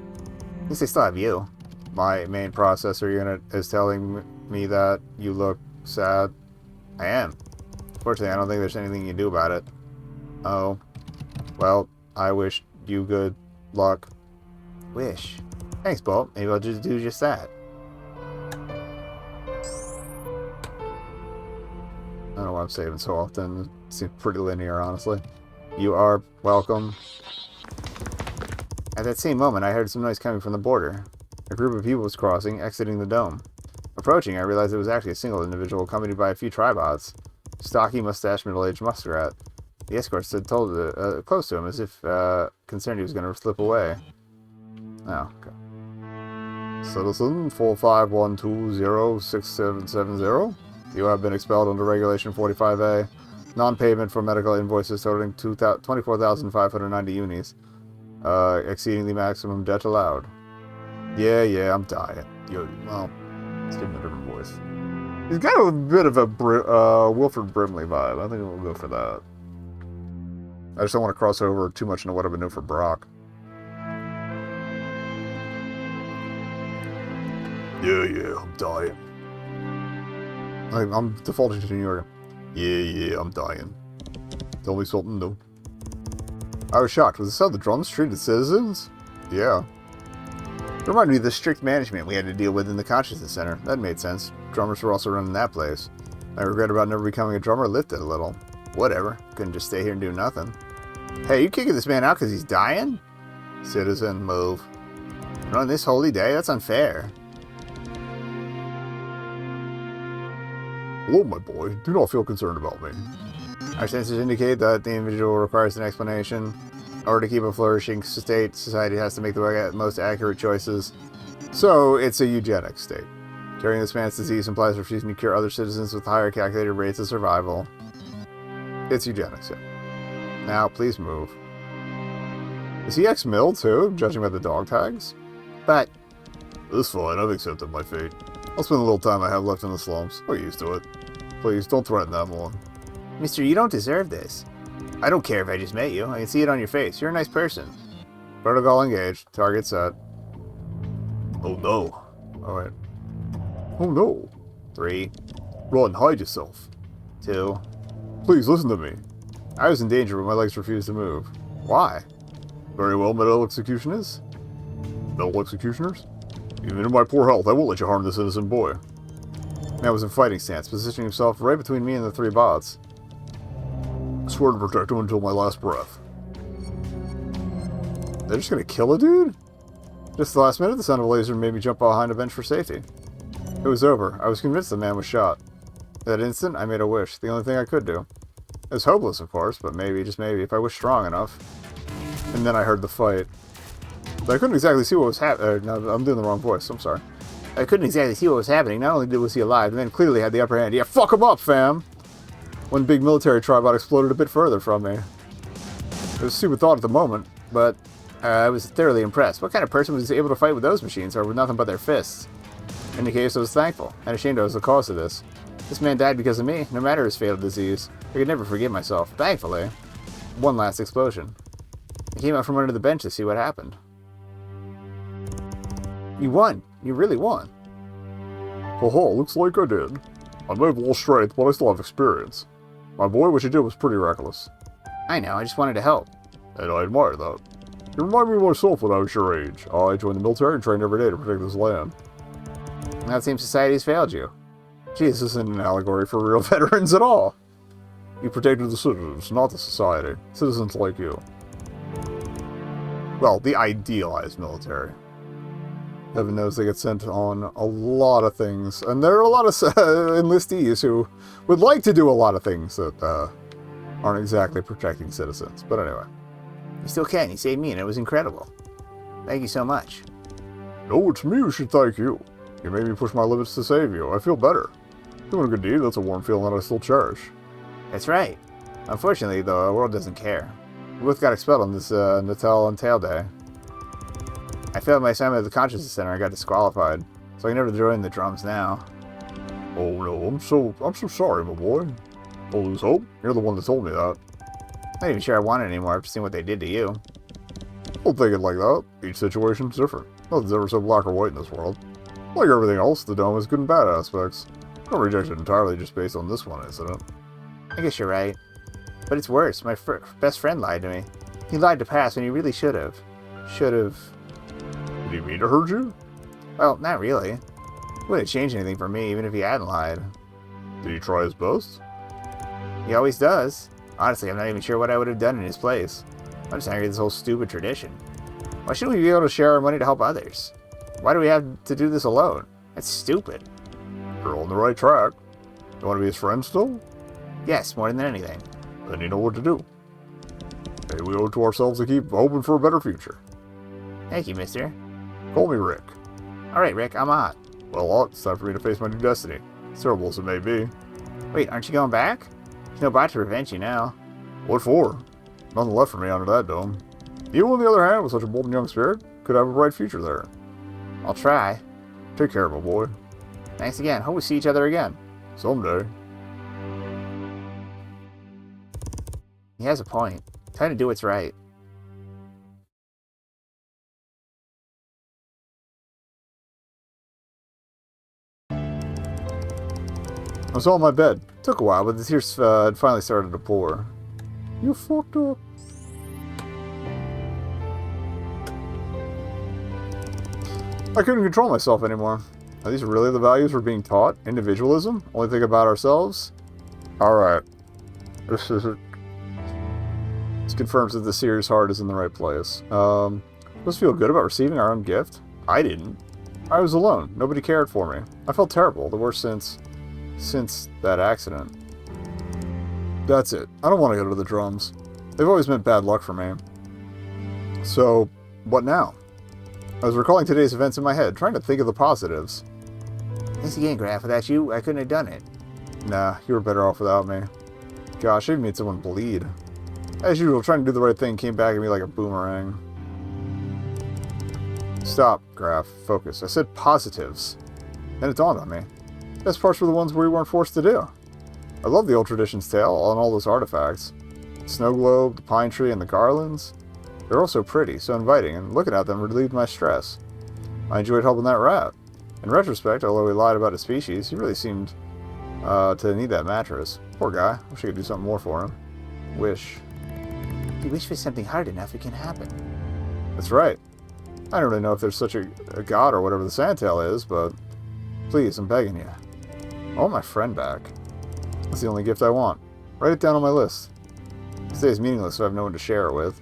At least I still have you. My main processor unit is telling me that you look sad. I am. Fortunately, I don't think there's anything you can do about it. Oh. Well, I wish you good luck. Wish. Thanks, Bolt. Maybe I'll just do just that. I don't know why I'm saving so often. It seems pretty linear, honestly. You are welcome. At that same moment, I heard some noise coming from the border. A group of people was crossing, exiting the dome. Approaching, I realized it was actually a single individual accompanied by a few tribots. Stocky, mustached, middle-aged muskrat. The escort stood close to him, as if concerned he was going to slip away. Oh, okay. Citizen 45120670. You have been expelled under Regulation 45A. Non-payment for medical invoices totaling 24,590 unis. Exceeding the maximum debt allowed. Yeah, I'm dying. Well, let's give him a different voice. He's got a bit of a Wilford Brimley vibe. I think we'll go for that. I just don't want to cross over too much into what I've been doing for Brock. Yeah, I'm dying. I'm defaulting to New York. Yeah, I'm dying. Tell me something new. I was shocked. Was this how the drums treated citizens? Yeah. It reminded me of the strict management we had to deal with in the Consciousness Center. That made sense. Drummers were also running that place. My regret about never becoming a drummer lifted a little. Whatever. Couldn't just stay here and do nothing. Hey, you kicking this man out because he's dying? Citizen, move. And on this holy day? That's unfair. Hello, my boy. Do not feel concerned about me. Our senses indicate that the individual requires an explanation. In order to keep a flourishing state, society has to make the most accurate choices. So, it's a eugenic state. Curing this man's disease implies refusing to cure other citizens with higher calculated rates of survival. It's eugenics, yeah. Now, please move. Is he ex-mill, too, judging by the dog tags? But... It's fine, I've accepted my fate. I'll spend a little time I have left in the slums. We're used to it. Please, don't threaten that more. Mister, you don't deserve this. I don't care if I just met you. I can see it on your face. You're a nice person. Protocol engaged. Target set. Oh no. Alright. Oh no. 3. Run, hide yourself. 2. Please, listen to me. I was in danger, but my legs refused to move. Why? Very well, metal executioners. Metal executioners? Even in my poor health, I won't let you harm this innocent boy. Man was in fighting stance, positioning himself right between me and the 3 bots. I swear to protect him until my last breath. They're just gonna kill a dude? Just the last minute, the sound of a laser made me jump behind a bench for safety. It was over. I was convinced the man was shot. At that instant, I made a wish. The only thing I could do. It was hopeless, of course, but maybe, just maybe, if I wished strong enough. And then I heard the fight. But I couldn't exactly see what was happening. No, I'm doing the wrong voice. I'm sorry. I couldn't exactly see what was happening. Not only was he alive, the man clearly had the upper hand. Yeah, fuck him up, fam! One big military tribot exploded a bit further from me. It was a stupid thought at the moment, but I was thoroughly impressed. What kind of person was able to fight with those machines, or with nothing but their fists? In any case, I was thankful, and ashamed I was the cause of this. This man died because of me, no matter his fatal disease. I could never forgive myself, thankfully. One last explosion. I came out from under the bench to see what happened. You won. You really won. Haha, looks like I did. I may have lost strength, but I still have experience. My boy, what you did was pretty reckless. I know, I just wanted to help. And I admire that. You remind me of myself when I was your age. I joined the military and trained every day to protect this land. Now it seems society has failed you. Gee, this isn't an allegory for real veterans at all. You protected the citizens, not the society. Citizens like you. Well, the idealized military. Heaven knows they get sent on a lot of things. And there are a lot of enlistees who would like to do a lot of things that aren't exactly protecting citizens. But anyway. You still can. You saved me, and it was incredible. Thank you so much. No, it's me who should thank you. You made me push my limits to save you. I feel better. Doing a good deed, that's a warm feeling that I still cherish. That's right. Unfortunately, the world doesn't care. We both got expelled on this Natal Tail day. I failed my assignment at the Consciousness Center and got disqualified, so I can never join the drums now. Oh no, I'm so sorry, my boy. Don't lose hope. You're the one that told me that. I'm not even sure I want it anymore after seeing what they did to you. Don't think it like that. Each situation's different. Nothing's ever so black or white in this world. Like everything else, the dome has good and bad aspects. Don't reject it entirely just based on this one incident. I guess you're right. But it's worse. My best friend lied to me. He lied to pass when he really should have. Did he mean to hurt you? Well, not really. It wouldn't change anything for me, even if he hadn't lied. Did he try his best? He always does. Honestly, I'm not even sure what I would have done in his place. I'm just angry at this whole stupid tradition. Why shouldn't we be able to share our money to help others? Why do we have to do this alone? That's stupid. You're on the right track. You want to be his friend still? Yes, more than anything. Then you know what to do. Maybe we owe it to ourselves to keep hoping for a better future. Thank you, mister. Call me Rick. Alright, Rick, I'm on. Well, it's time for me to face my new destiny. As terrible as it may be. Wait, aren't you going back? There's no bot to prevent you now. What for? Nothing left for me under that dome. You, on the other hand, with such a bold and young spirit, could have a bright future there. I'll try. Take care, my boy. Thanks again. Hope we see each other again. Someday. He has a point. Time to do what's right. I was on my bed. Took a while, but the tears had finally started to pour. You fucked up. I couldn't control myself anymore. Are these really the values we're being taught? Individualism? Only think about ourselves? Alright. This confirms that the serious heart is in the right place. Supposed to feel good about receiving our own gift? I didn't. I was alone. Nobody cared for me. I felt terrible. The worst since that accident. That's it. I don't want to go to the drums. They've always meant bad luck for me. So, what now? I was recalling today's events in my head, trying to think of the positives. Thanks again, Graf. Without you, I couldn't have done it. Nah, you were better off without me. Gosh, I even made someone bleed. As usual, trying to do the right thing came back at me like a boomerang. Stop, Graf. Focus. I said positives. Then it dawned on me. Best parts were the ones we weren't forced to do. I love the old tradition's tale and all those artifacts. The snow globe, the pine tree, and the garlands. They're all so pretty, so inviting, and looking at them relieved my stress. I enjoyed helping that rat. In retrospect, although he lied about his species, he really seemed to need that mattress. Poor guy. Wish I could do something more for him. Wish. If you wish for something hard enough, it can happen. That's right. I don't really know if there's such a god or whatever the Sandtail is, but please, I'm begging you. I want my friend back. That's the only gift I want. Write it down on my list. This day is meaningless if I have no one to share it with.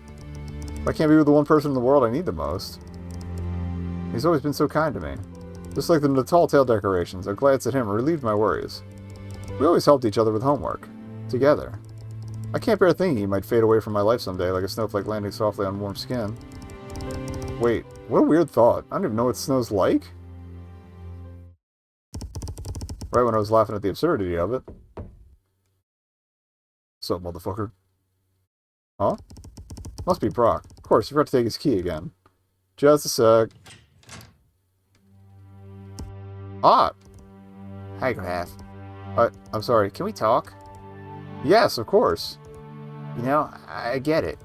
I can't be with the one person in the world I need the most. He's always been so kind to me. Just like the Natal Tail decorations, a glance at him relieved my worries. We always helped each other with homework. Together. I can't bear thinking he might fade away from my life someday like a snowflake landing softly on warm skin. Wait, what a weird thought. I don't even know what snow's like? Right when I was laughing at the absurdity of it. Sup, motherfucker? Huh? Must be BROK. Of course, he forgot to take his key again. Just a sec. Ah! Hi, Graf. I'm sorry, Can we talk? yes, of course. You know, I get it.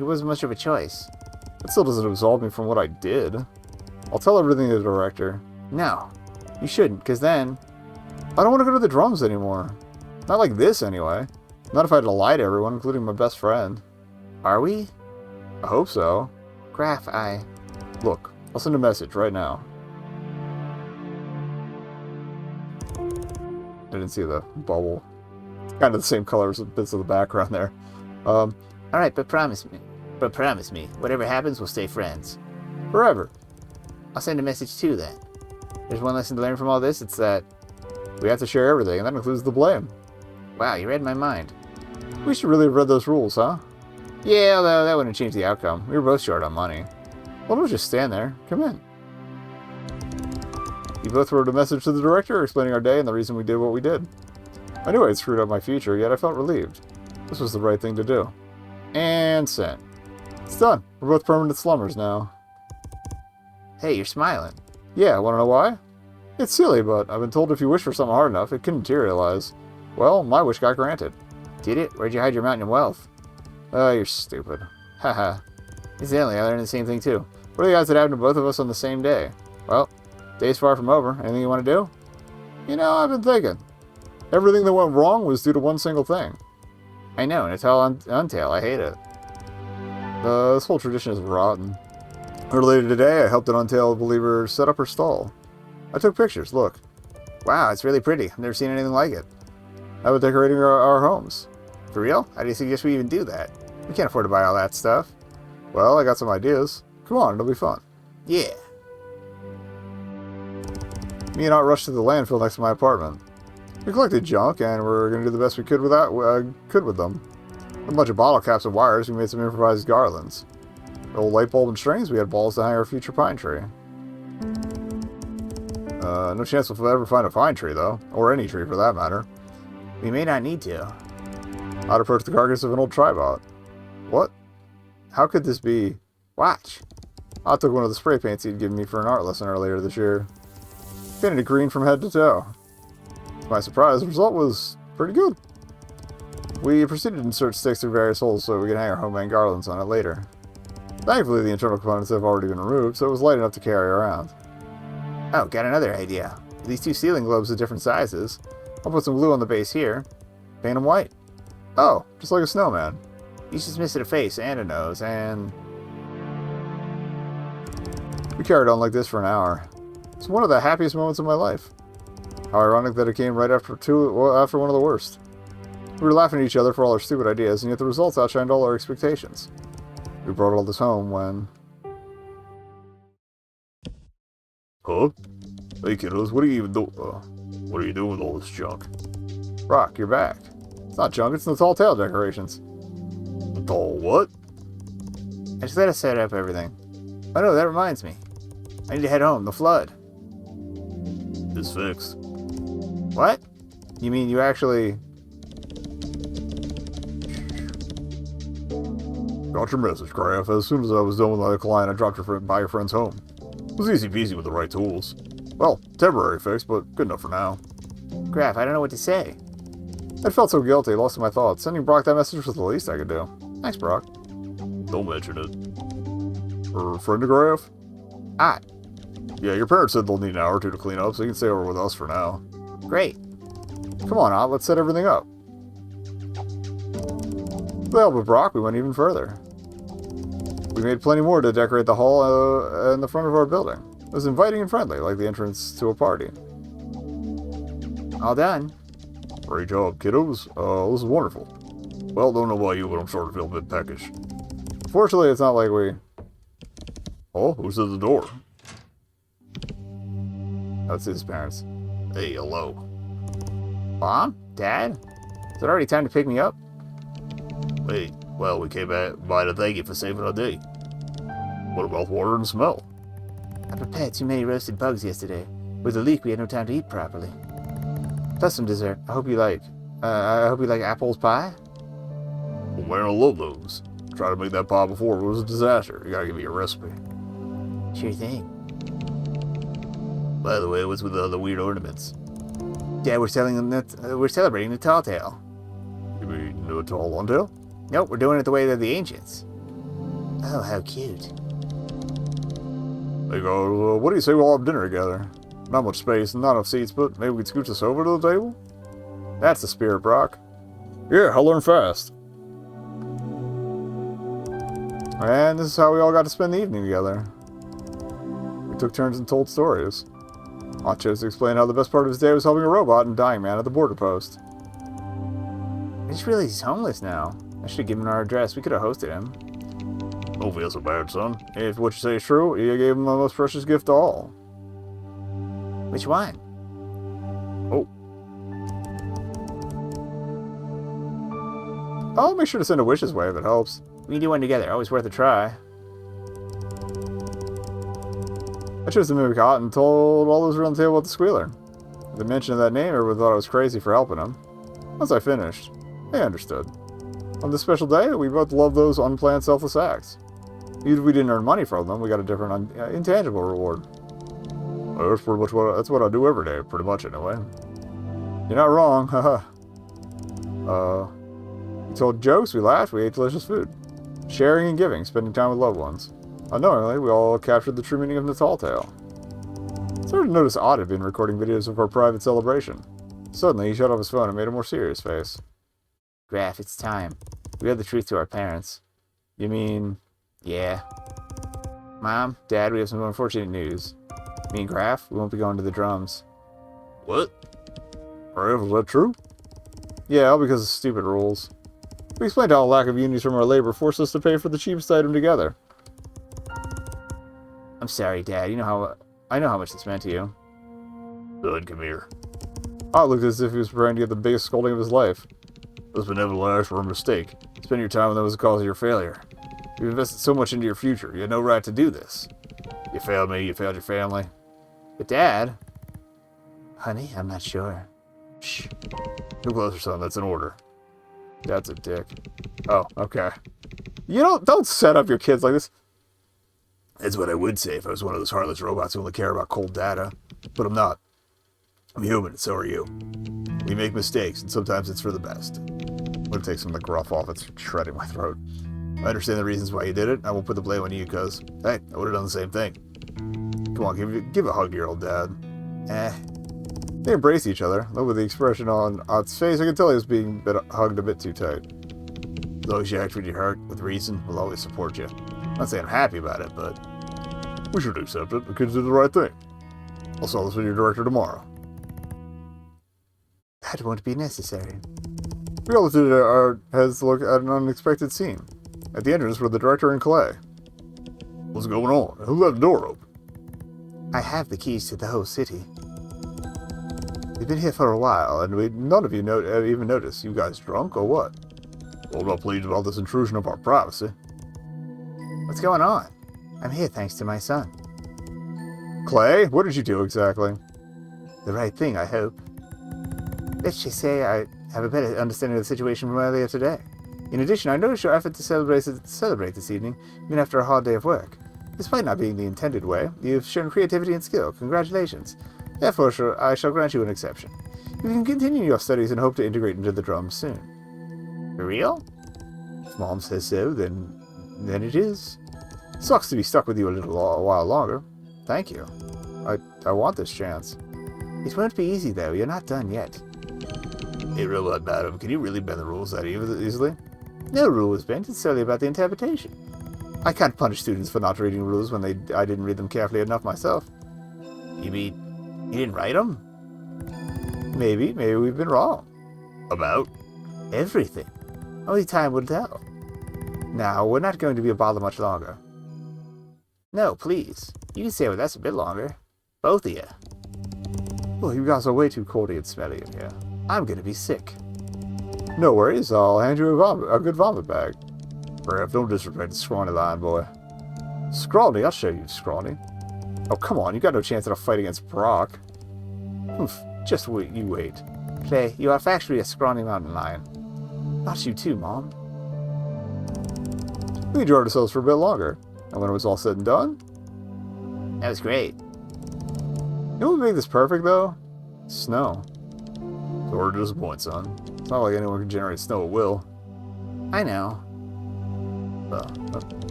It wasn't much of a choice. It still doesn't absolve me from what I did. I'll tell everything to the director. No, you shouldn't, because then... I don't want to go to the drums anymore. Not like this, anyway. Not if I had to lie to everyone, including my best friend. Are we? I hope so. Graf, Look, I'll send a message right now. I didn't see the bubble. It's kind of the same color as bits of the background there. Alright, but promise me, whatever happens, we'll stay friends. Forever. I'll send a message too, then. There's one lesson to learn from all this, it's that... We have to share everything, and that includes the blame. Wow, you read my mind. We should really have read those rules, huh? Yeah, although that wouldn't change the outcome. We were both short on money. Well, don't just stand there. Come in. You both wrote a message to the director explaining our day and the reason we did what we did. I knew I'd screwed up my future, yet I felt relieved. This was the right thing to do. And sent. It's done. We're both permanent slummers now. Hey, you're smiling. Yeah, want to know why? It's silly, but I've been told if you wish for something hard enough, it can materialize. Well, my wish got granted. Did it? Where'd you hide your mountain of wealth? Oh, you're stupid. Haha. Incidentally, I learned the same thing too. What are the odds that happened to both of us on the same day? Well, day's far from over. Anything you want to do? You know, I've been thinking. Everything that went wrong was due to one single thing. I know, Natal Tail, I hate it. This whole tradition is rotten. Earlier today, I helped an Untail believer set up her stall. I took pictures, look. Wow, it's really pretty. I've never seen anything like it. How about decorating our homes? For real? How do you suggest we even do that? We can't afford to buy all that stuff. Well, I got some ideas. Come on, it'll be fun. Yeah. Me and Art rushed to the landfill next to my apartment. We collected junk, and we're going to do the best we could with them. A bunch of bottle caps and wires, we made some improvised garlands. An old light bulb and strings, we had balls to hang our future pine tree. No chance we'll ever find a pine tree, though. Or any tree, for that matter. We may not need to. I'd approach the carcass of an old tribot. What? How could this be? Watch. I took one of the spray paints he'd given me for an art lesson earlier this year. Painted it green from head to toe. To my surprise, the result was pretty good. We proceeded to insert sticks through various holes so we could hang our homemade garlands on it later. Thankfully, the internal components have already been removed, so it was light enough to carry around. Oh, got another idea. These two ceiling globes of different sizes. I'll put some glue on the base here. Paint them white. Oh, just like a snowman. Each is missing a face and a nose, and... We carried on like this for an hour. It's one of the happiest moments of my life. How ironic that it came right after one of the worst. We were laughing at each other for all our stupid ideas, and yet the results outshined all our expectations. We brought all this home when... Huh? Hey kiddos, what are you even doing? What are you doing with all this junk? BROK, you're back. It's not junk, it's Natal Tail decorations. Natal what? I just let us set up everything. Oh no, that reminds me. I need to head home, the flood. It's fixed. What? You mean you actually... Got your message, Graf. As soon as I was done with my client, I dropped her by your friend's home. It was easy peasy with the right tools. Well, temporary fix, but good enough for now. Graf, I don't know what to say. I felt so guilty, lost in my thoughts. Sending BROK that message was the least I could do. Thanks, BROK. Don't mention it. Her friend of Graf? Yeah, your parents said they'll need an hour or two to clean up, so you can stay over with us for now. Great. Come on, Ott, let's set everything up. With the help of BROK, we went even further. We made plenty more to decorate the hall and the front of our building. It was inviting and friendly, like the entrance to a party. All done. Great job, kiddos. This is wonderful. Well, don't know about you, but I'm starting to feel a bit peckish. Fortunately, it's not like we... Oh, who's at the door? That's his parents. Hey, hello. Mom? Dad? Is it already time to pick me up? Hey, well, we came by to thank you for saving our day. What about water and smell? I prepared too many roasted bugs yesterday. With the leak, we had no time to eat properly. Plus some dessert. I hope you like apples pie? Well, man, I love those. Tried to make that pie before, it was a disaster. You gotta give me a recipe. Sure thing. By the way, what's with all the weird ornaments? Yeah, we're celebrating Natal Tail. You mean Natal Tail? Nope, we're doing it the way of the ancients. Oh, how cute. Hey guys, what do you say we all have dinner together? Not much space and not enough seats, but maybe we can scooch us over to the table? That's the spirit, Brock. Yeah, I'll learn fast. And this is how we all got to spend the evening together. We took turns and told stories. Aunt chose to explain how the best part of his day was helping a robot and dying man at the border post. I just realized he's homeless now. I should have given him our address. We could have hosted him. Don't feel so bad, son. If what you say is true, you gave him the most precious gift of all. Which one? Oh. I'll make sure to send a wish his way if it helps. We can do one together. Always worth a try. I chose to mimic Ott and told all those around the table about the squealer. With the mention of that name, everyone thought I was crazy for helping him. Once I finished, they understood. On this special day, we both love those unplanned selfless acts. Even if we didn't earn money from them, we got a different intangible reward. Well, that's pretty much that's what I do every day, pretty much anyway. You're not wrong, haha. We told jokes, we laughed, we ate delicious food. Sharing and giving, spending time with loved ones. Unknowingly, we all captured the true meaning of Natal Tail. Started to notice Ott had been recording videos of our private celebration. Suddenly, he shut off his phone and made a more serious face. Graf, it's time. We owe the truth to our parents. You mean... Yeah. Mom, Dad, we have some unfortunate news. Me and Graf, we won't be going to the drums. What? Graf, is that true? Yeah, all because of stupid rules. We explained how a lack of unis from our labor forced us to pay for the cheapest item together. I'm sorry, Dad. I know how much this meant to you. Son, come here. Ott looked as if he was preparing to get the biggest scolding of his life. This benevolent acts were a mistake. Spend your time when that was the cause of your failure. You've invested so much into your future. You had no right to do this. You failed me, you failed your family. But Dad... Honey, I'm not sure. Shh. Come closer, son. That's an order. Dad's a dick. Oh, okay. You don't set up your kids like this. That's what I would say if I was one of those heartless robots who only care about cold data. But I'm not. I'm human, and so are you. We make mistakes, and sometimes it's for the best. I'm gonna take some of the gruff off. It's shredding my throat. I understand the reasons why you did it. I won't put the blame on you, cause, hey, I would have done the same thing. Come on, give a hug to your old dad. They embraced each other, though with the expression on Ott's face, I could tell he was being hugged a bit too tight. As long as you act with your heart, with reason, we'll always support you. I'm not saying I'm happy about it, but we should accept it. The kids did the right thing. I'll sell this with your director tomorrow. That won't be necessary. We all lifted our heads to look at an unexpected scene. At the entrance were the director and Clay. What's going on? Who left the door open? I have the keys to the whole city. We've been here for a while, and none of you even noticed. You guys drunk, or what? Well, I'm not pleased about this intrusion of our privacy. What's going on? I'm here thanks to my son. Clay, what did you do exactly? The right thing, I hope. Let's just say I have a better understanding of the situation from earlier today. In addition, I noticed your effort to celebrate this evening, even after a hard day of work. Despite not being the intended way, you've shown creativity and skill. Congratulations. Therefore, I shall grant you an exception. You can continue your studies and hope to integrate into the drums soon. For real? If Mom says so, then it is. Sucks to be stuck with you a while longer. Thank you. I want this chance. It won't be easy, though. You're not done yet. Hey, Robot Madam, can you really bend the rules that easily? No rule was bent. It's solely about the interpretation. I can't punish students for not reading rules when I didn't read them carefully enough myself. You mean you didn't write them? Maybe we've been wrong. About? Everything. Only time will tell. Now, we're not going to be a bother much longer. No, please. You can stay with us a bit longer. Both of you. Well, you guys are way too coldy and smelly in here. I'm gonna be sick. No worries, I'll hand you a good vomit bag. Rev, don't disrespect the scrawny lion boy. Scrawny? I'll show you, scrawny. Oh, come on, you got no chance at a fight against BROK. Oof, just wait, you wait. Clay, you are factually a scrawny mountain lion. Not you too, Mom. We enjoyed ourselves for a bit longer, and when it was all said and done... That was great. You know what would make this perfect, though? Snow. Sorry to disappoint, son. It's not like anyone can generate snow at will. I know.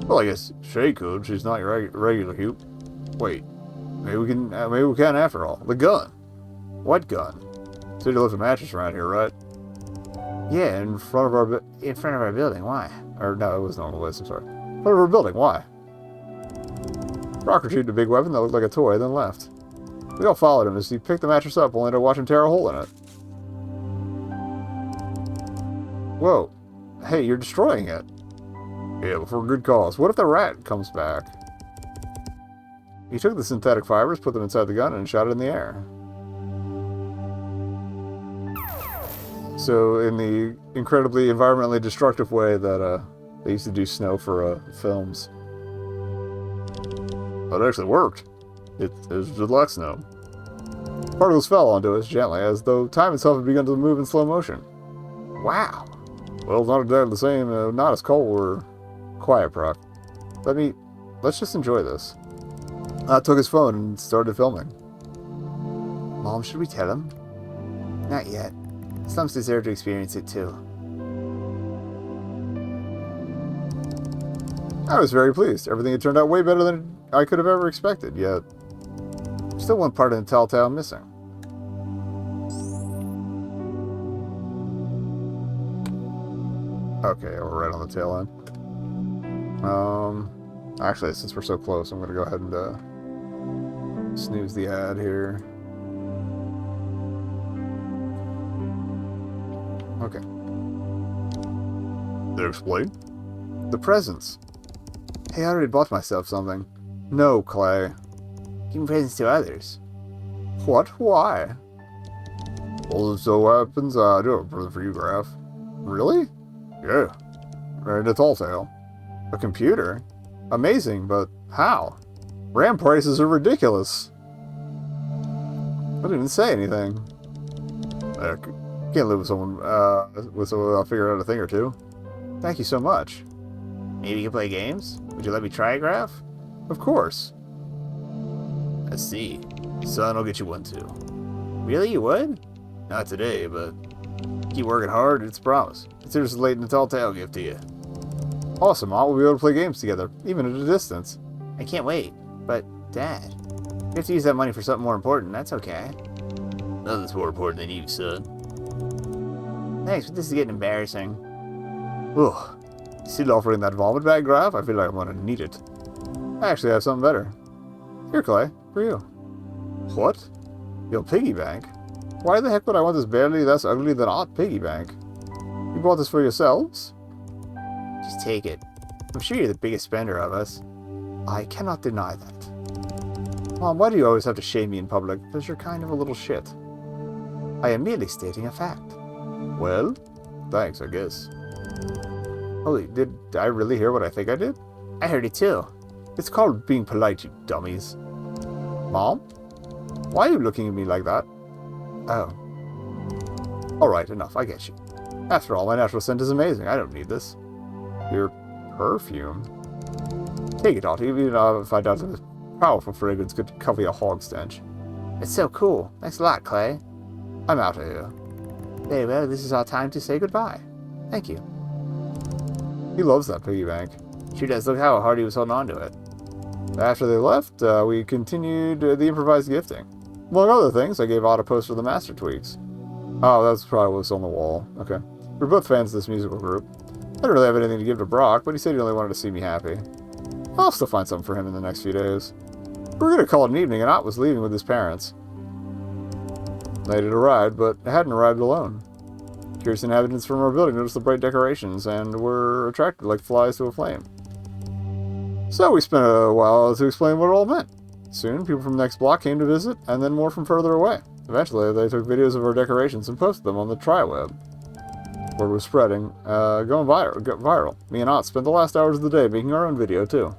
Well, I guess Shay could. She's not your regular Hoop. Wait. Maybe we can after all. The gun. What gun? Said you left a mattress around here, right? Yeah, in front of our building. Why? Or no, it wasn't on the list. I'm sorry. In front of our building. Why? BROK retrieved a big weapon that looked like a toy, then left. We all followed him as he picked the mattress up, only to watch him tear a hole in it. Whoa. Hey, you're destroying it. Yeah, but for a good cause. What if the rat comes back? He took the synthetic fibers, put them inside the gun, and shot it in the air. So, in the incredibly environmentally destructive way that they used to do snow for films. That actually worked. It was just like snow. Particles fell onto us gently, as though time itself had begun to move in slow motion. Wow. Well, it's not exactly the same, not as cold or quiet, BROK. Let's just enjoy this. I took his phone and started filming. Mom, should we tell him? Not yet. Slums deserve to experience it too. I was very pleased. Everything had turned out way better than I could have ever expected, yet still one part of Natal Tail missing. Okay, we're right on the tail end. Actually, since we're so close, I'm going to go ahead and snooze the ad here. Okay. Did it explain? The presents. Hey, I already bought myself something. No, Clay. Giving presents to others. What? Why? Well, it so happens I do have a present for you, Graf. Really? Yeah. Right, Natal Tail. A computer? Amazing, but how? RAM prices are ridiculous. I didn't even say anything. Can't live with someone, I'll figure out a thing or two. Thank you so much. Maybe you can play games? Would you let me try, Graf? Of course. Let's see. Son, I'll get you one too. Really, you would? Not today, but keep working hard, it's a promise. Consider this a late Natal Tail gift to you. Awesome, Mom. We'll be able to play games together, even at a distance. I can't wait. But, Dad, you have to use that money for something more important. That's okay. Nothing's more important than you, son. Thanks, but this is getting embarrassing. Ugh. Still offering that vomit bag, Graf? I feel like I'm gonna need it. I actually have something better. Here, Clay. For you. What? Your piggy bank? Why the heck would I want this barely less ugly than odd piggy bank? You bought this for yourselves? Just take it. I'm sure you're the biggest spender of us. I cannot deny that. Mom, why do you always have to shame me in public? Because you're kind of a little shit. I am merely stating a fact. Well, thanks, I guess. Holy, did I really hear what I think I did? I heard it too. It's called being polite, you dummies. Mom? Why are you looking at me like that? Oh. Alright, enough, I get you. After all, my natural scent is amazing. I don't need this. Your perfume? Take it, Auntie, even if I doubt that this powerful fragrance could cover your hog stench. It's so cool. Thanks a lot, Clay. I'm out of here. Very well, this is our time to say goodbye. Thank you. He loves that piggy bank. Sure does. Look how hard he was holding on to it. After they left, we continued the improvised gifting. Among other things, I gave Odd a poster of the Master Tweaks. Oh, that's probably what's on the wall. Okay. We're both fans of this musical group. I didn't really have anything to give to BROK, but he said he only wanted to see me happy. I'll still find something for him in the next few days. We were going to call it an evening, and Ott was leaving with his parents. Night had arrived, but it hadn't arrived alone. Curious inhabitants from our building noticed the bright decorations and were attracted like flies to a flame. So we spent a while to explain what it all meant. Soon, people from the next block came to visit, and then more from further away. Eventually, they took videos of our decorations and posted them on the tri-web. Word was spreading, going viral. Me and Ott spent the last hours of the day making our own video, too.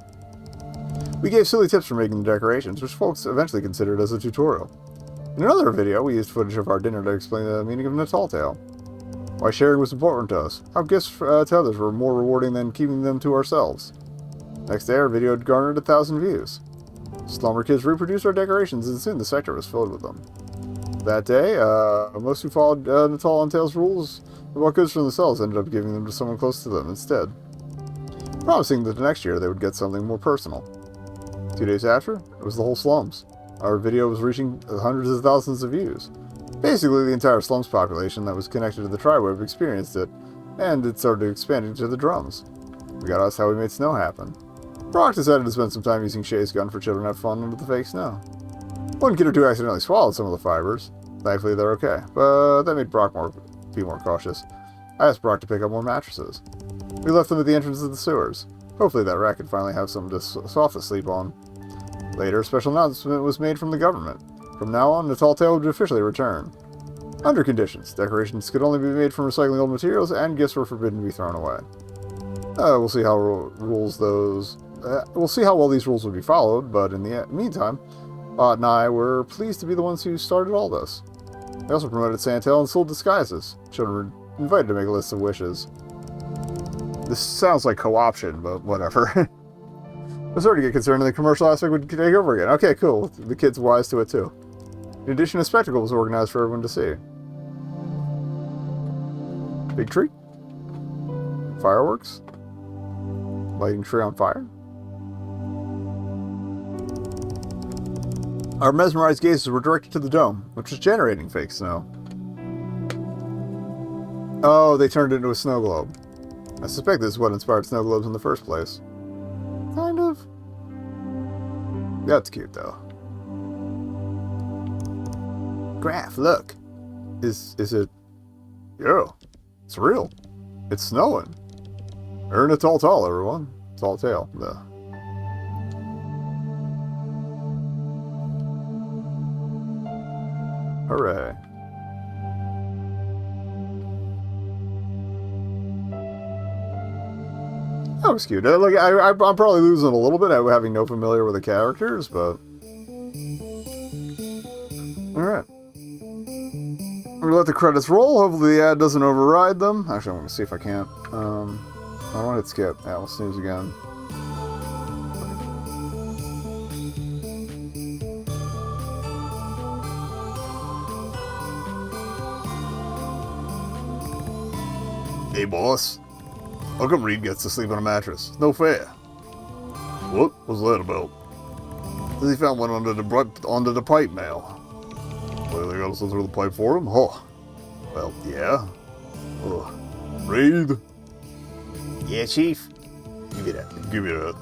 We gave silly tips for making the decorations, which folks eventually considered as a tutorial. In another video, we used footage of our dinner to explain the meaning of Natal Tail. Why sharing was important to us. How gifts to others were more rewarding than keeping them to ourselves. Next day, our video had garnered 1,000 views. Slumber kids reproduced our decorations, and soon the sector was filled with them. That day, most who followed Natal Tail's rules about goods for themselves ended up giving them to someone close to them instead, promising that the next year they would get something more personal. 2 days after, it was the whole slums. Our video was reaching hundreds of thousands of views. Basically, the entire slums population that was connected to the tri-web experienced it, and it started expanding to the drums. We got asked how we made snow happen. BROK decided to spend some time using Shay's gun for children to have fun under the fake snow. One kid or two accidentally swallowed some of the fibers. Thankfully, they're okay, but that made BROK be more cautious. I asked BROK to pick up more mattresses. We left them at the entrance of the sewers. Hopefully that rat could finally have something soft to sleep on. Later, a special announcement was made from the government. From now on, Natal Tail would officially return. Under conditions, decorations could only be made from recycling old materials, and gifts were forbidden to be thrown away. We'll see how well these rules would be followed, but in the meantime, Ott and I were pleased to be the ones who started all this. They also promoted Santail and sold disguises. Children were invited to make lists of wishes. This sounds like co-option, but whatever. I started to get concerned that the commercial aspect would take over again. Okay, cool. The kids were wise to it too. In addition, a spectacle was organized for everyone to see. Big tree? Fireworks? Lighting tree on fire? Our mesmerized gazes were directed to the dome, which was generating fake snow. Oh, they turned it into a snow globe. I suspect this is what inspired snow globes in the first place. Kind of. That's cute, though. Graph, look. Is it... Yeah, it's real. It's snowing. Earn a tall tall, everyone. Tall tail. The... Hooray. That was cute. Like, I'm probably losing a little bit at having no familiar with the characters, but... Alright. I'm gonna let the credits roll. Hopefully the ad doesn't override them. Actually, I'm gonna see if I can't. I don't want to hit skip. Yeah, we'll snooze again. Hey, boss. How come Reed gets to sleep on a mattress? No fair. What was that about? Says he found one under the pipe mail. Well, they got to slip through the pipe for him? Huh. Well, yeah. Reed? Yeah, Chief? Give me that.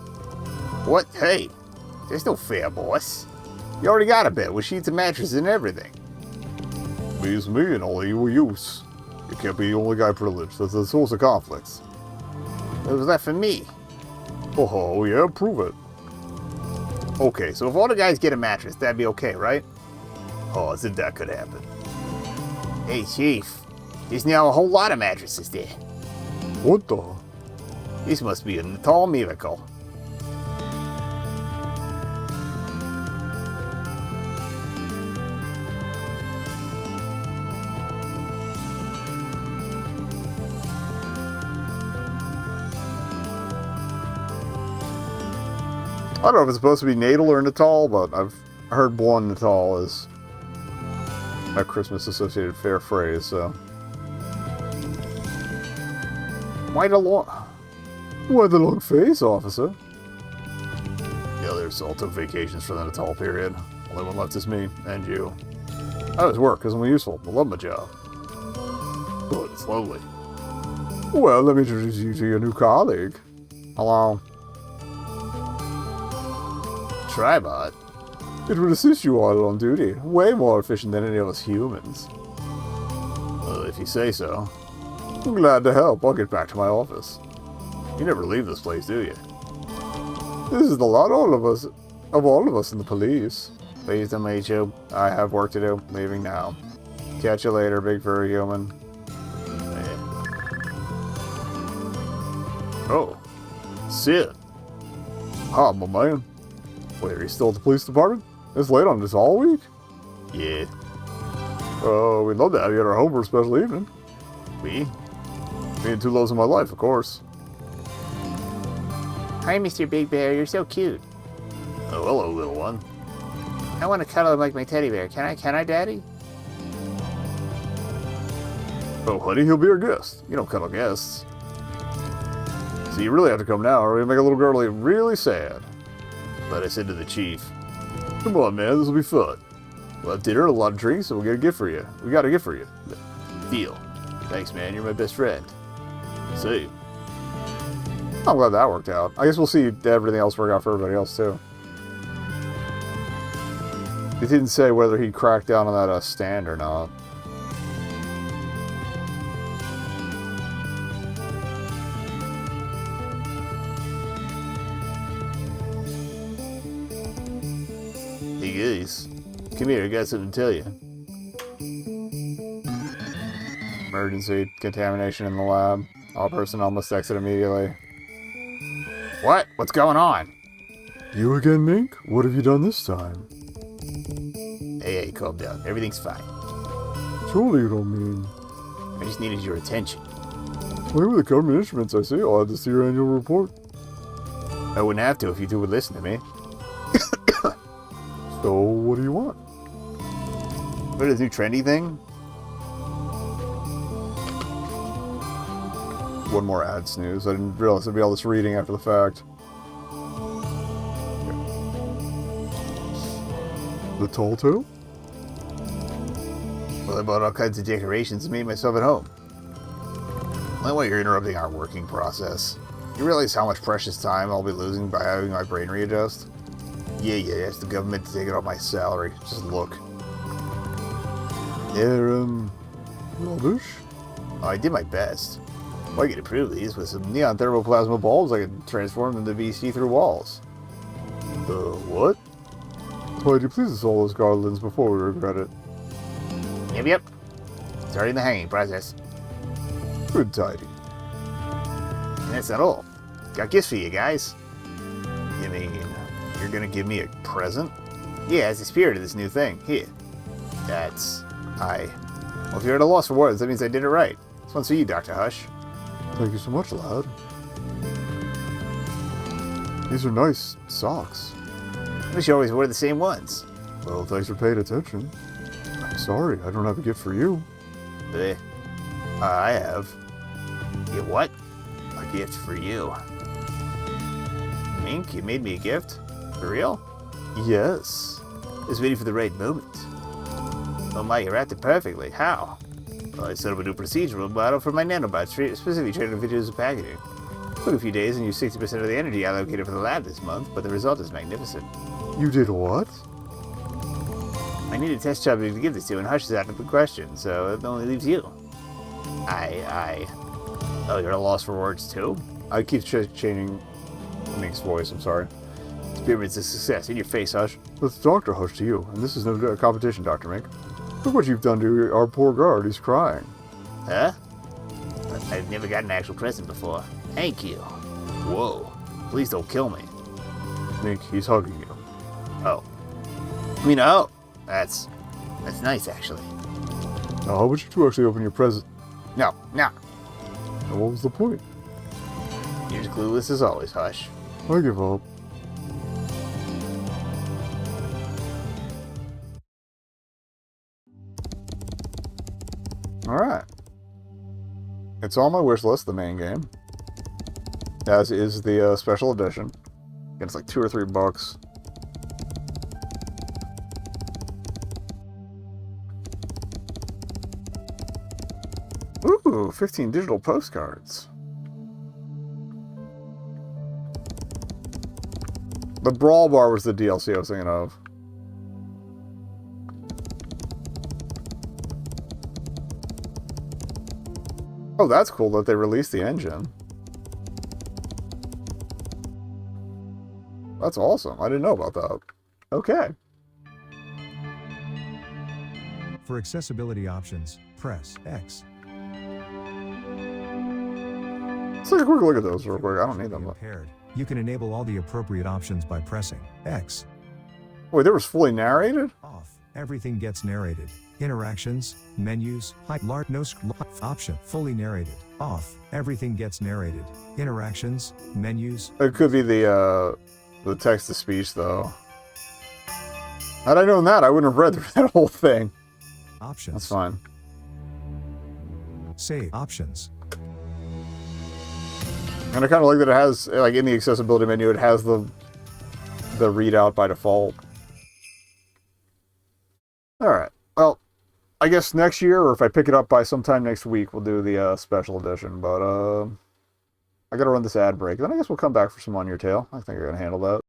What? Hey, there's no fair, boss. You already got a bed with sheets and mattresses and everything. Me's me and all you use. You can't be the only guy privileged. That's the source of conflicts. It was left for me. Oh, yeah, prove it. Okay, so if all the guys get a mattress, that'd be okay, right? Oh, I said that could happen. Hey, Chief. There's now a whole lot of mattresses there. What the? This must be a Natal miracle. I don't know if it's supposed to be Natal or Natal, but I've heard one Natal is a Christmas-associated fair phrase, so... Why the long face, officer? The others all took vacations for the Natal period. Only one left is me, and you. I always work, because I'm useful. I love my job. But slowly. Well, let me introduce you to your new colleague. Hello. Tribot? It would assist you all on duty. Way more efficient than any of us humans. If you say so. I'm glad to help. I'll get back to my office. You never leave this place, do you? This is the lot of all of us in the police. Pleased to meet you. I have work to do. Leaving now. Catch you later, big furry human. Oh, Sid. Hi, my man. Wait, are you still at the police department? It's late on this all week? Yeah. We'd love to have you at our home for a special evening. We? Me and two loves of my life, of course. Hi, Mr. Big Bear. You're so cute. Oh, hello, little one. I want to cuddle him like my teddy bear. Can I, Daddy? Oh, honey, he'll be our guest. You don't cuddle guests. So you really have to come now, or we make a little girlie really sad. Let us into the chief. Come on, man, this will be fun. We'll have dinner, a lot of drinks, and we'll get a gift for you. We got a gift for you. Deal. Thanks, man. You're my best friend. See. I'm glad that worked out. I guess we'll see everything else work out for everybody else, too. He didn't say whether he cracked down on that stand or not. Hey, guys. Come here. I got something to tell you. Emergency contamination in the lab. All personnel must exit immediately. What? What's going on? You again, Mink? What have you done this time? Hey, calm down. Everything's fine. Surely you don't mean... I just needed your attention. Play with the government instruments, I see. I'll add this to your annual report. I wouldn't have to if you two would listen to me. So, what do you want? What is this new trendy thing? One more ad snooze. I didn't realize there'd be all this reading after the fact. Natal Tail? Well, I bought all kinds of decorations and made myself at home. Only while you're interrupting our working process. You realize how much precious time I'll be losing by having my brain readjust? Yeah, ask the government to take it off my salary. Just look. They're, rubbish? Oh, I did my best. Well, I could improve these with some neon thermoplasma bulbs I could transform them to be see-through walls. What? Why do you please install those garlands before we regret it? Yep. Starting the hanging process. Good tidy. And that's not all. Got gifts for you guys. You mean, you're gonna give me a present? Yeah, it's the spirit of this new thing. Here. Well, if you're at a loss for words, that means I did it right. This one's for you, Dr. Hush. Thank you so much, lad. These are nice socks. I wish you always wore the same ones. Well, thanks for paying attention. I'm sorry, I don't have a gift for you. I have. You what? A gift for you. Mink, you made me a gift? For real? Yes. Just waiting for the right moment. Oh my, you wrapped it perfectly. How? Well, I set up a new procedural model for my nanobots, specifically trained on videos of packaging. Took a few days and used 60% of the energy allocated for the lab this month, but the result is magnificent. You did what? I need a test subject to give this to, and Hush is out of the question, so it only leaves you. Oh, you're at a loss for words too? I keep changing Mink's voice, I'm sorry. Experience a success. In your face, Hush. That's Dr. Hush to you, and this is no competition, Dr. Mink. Look what you've done to our poor guard. He's crying. Huh? I've never gotten an actual present before. Thank you. Whoa. Please don't kill me. Mink, he's hugging you. Oh. Oh. That's nice, actually. Now, how about you two actually open your present? No. Now, what was the point? You're as clueless as always, Hush. I give up. Alright. It's on my wish list, the main game. As is the special edition. It's like $2 or $3. Ooh, 15 digital postcards. The Brawl Bar was the DLC I was thinking of. Oh, that's cool that they released the engine. That's awesome. I didn't know about that. Okay. For accessibility options, press X. Let's take a quick look at those real quick. I don't need them. Impaired. You can enable all the appropriate options by pressing X. Wait, there was fully narrated? Off. Everything gets narrated. Interactions, menus, height, large, no option, fully narrated. Off. Everything gets narrated. Interactions, menus. It could be the text-to-speech, though. Had I known that, I wouldn't have read through that whole thing. Options. That's fine. Save options. And I kind of like that it has, like, in the accessibility menu, it has the readout by default. Alright, well, I guess next year, or if I pick it up by sometime next week, we'll do the special edition, but I gotta run this ad break. Then I guess we'll come back for some On Your Tail. I think I can handle that.